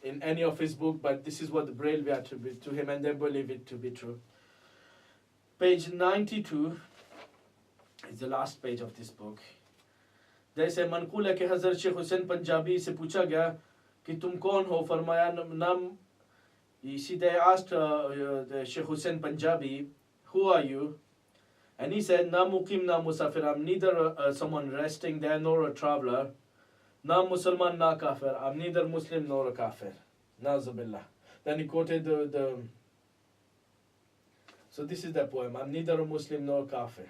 in any of his book, but this is what the Brelwis attribute to him, and they believe it to be true. Page 92 is the last page of this book. They say, manqul hai कि Hazrat Sheikh Hussain Punjabi से पूछा गया कि तुम कौन हो? फरमाया नाम. You see, they asked the Sheikh Hussain Punjabi, who are you? And he said, na muqim na musafir. I'm neither someone resting there nor a traveler. Na Musulman na kafir. I'm neither Muslim nor a kafir. Nazubillah. Then he quoted so this is the poem. I'm neither a Muslim nor a kafir.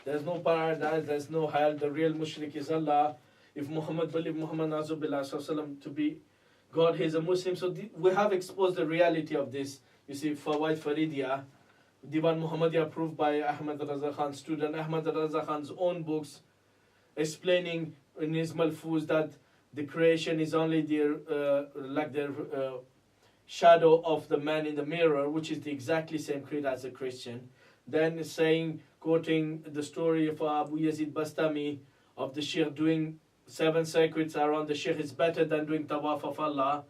There's no paradise, there's no hell. The real mushrik is Allah. If Muhammad believed Muhammad Nazubillah to be God, he's a Muslim. So we have exposed the reality of this. You see, Fawaid Al-Fareediyah, Diwan Muhammadi, approved by Ahmad Raza Khan, student Ahmad Raza Khan's own books, explaining in his Malfuz that the creation is only the shadow of the man in the mirror, which is the exactly same creed as a Christian. Then saying, quoting the story of Abu Yazid Bastami, of the Sheikh doing 7 circuits around the Sheikh is better than doing tawaf of Allah.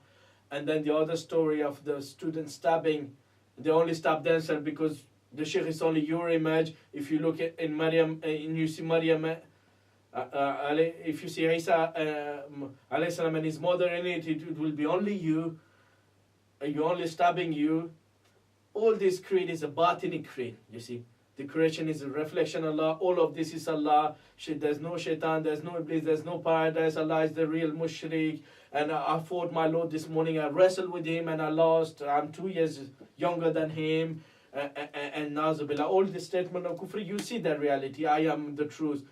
And then the other story of the student stabbing, they only stab themselves because the Sheikh is only your image. If you look in Maryam, and you see Maryam, if you see Isa alayhi salam and his mother in it, it will be only you. You're only stabbing you. All this creed is a batini creed, you see. The creation is a reflection of Allah. All of this is Allah. There's no shaitan, there's no iblis, there's no paradise. Allah is the real mushrik. And I fought my Lord this morning. I wrestled with him and I lost. I'm 2 years younger than him. And Nazubillah. All this statement of kufr, you see the reality. I am the truth.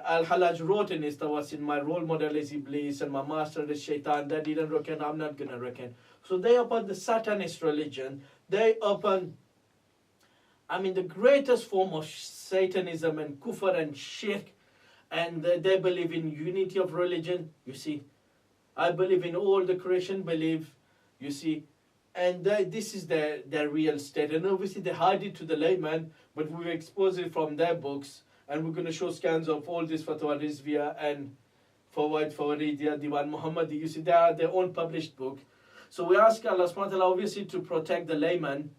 Al-Halaj wrote in his tawasin, my role model is Iblis and my master is Shaitan. That didn't reckon, I'm not going to reckon. So they upon the Satanist religion, they upon, the greatest form of Satanism and kufr and shirk, and they believe in unity of religion, you see. I believe in all the creation belief, you see. And this is their real state. And obviously they hide it to the layman, but we've exposed it from their books. And we're going to show scans of all this Fatwa Rizviyah and Fawaid Al-Fareediyah, Diwan Muhammadi. You see, they are their own published book. So we ask Allah subhanahu wa ta'ala obviously to protect the layman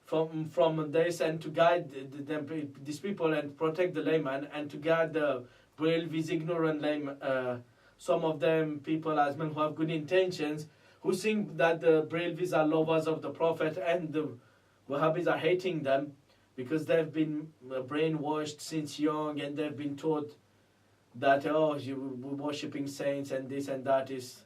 from this, and to guide these people and protect the layman, and to guide the Brelwis ignorant layman. Some of them people as men who have good intentions, who think that the Brelwis are lovers of the Prophet and the Wahhabis are hating them because they've been brainwashed since young, and they've been taught that you worshipping saints and this and that is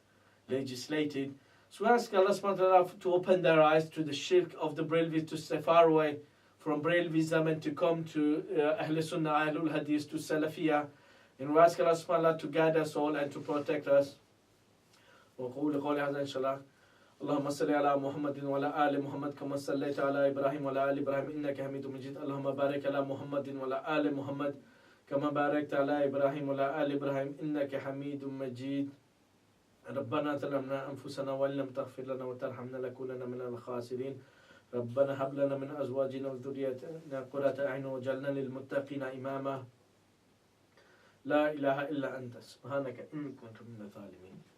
legislated. So we ask Allah subhanahu wa ta'ala to open their eyes to the shirk of the Brelwis, to stay far away from Brelwism and to come to Ahl Sunnah, Ahlul Hadith, to Salafiyah. And we ask Allah subhanahu wa ta'ala to guide us all and to protect us. وقول قولي هذا إن شاء الله. اللهم صل على محمد وعلى آل محمد كما صليت على إبراهيم وعلى آل إبراهيم إنك حميد مجيد. اللهم بارك على محمد وعلى آل محمد كما باركت على إبراهيم وعلى آل إبراهيم إنك حميد مجيد. ربنا ظلمنا أنفسنا وإن لم تغفر لنا وترحمنا لنكونن من الخاسرين. ربنا هب لنا من أزواجنا وذرياتنا قرة أعين واجعلنا للمتقين إماما. لا إله إلا أنت سبحانك إني كنت من الظالمين.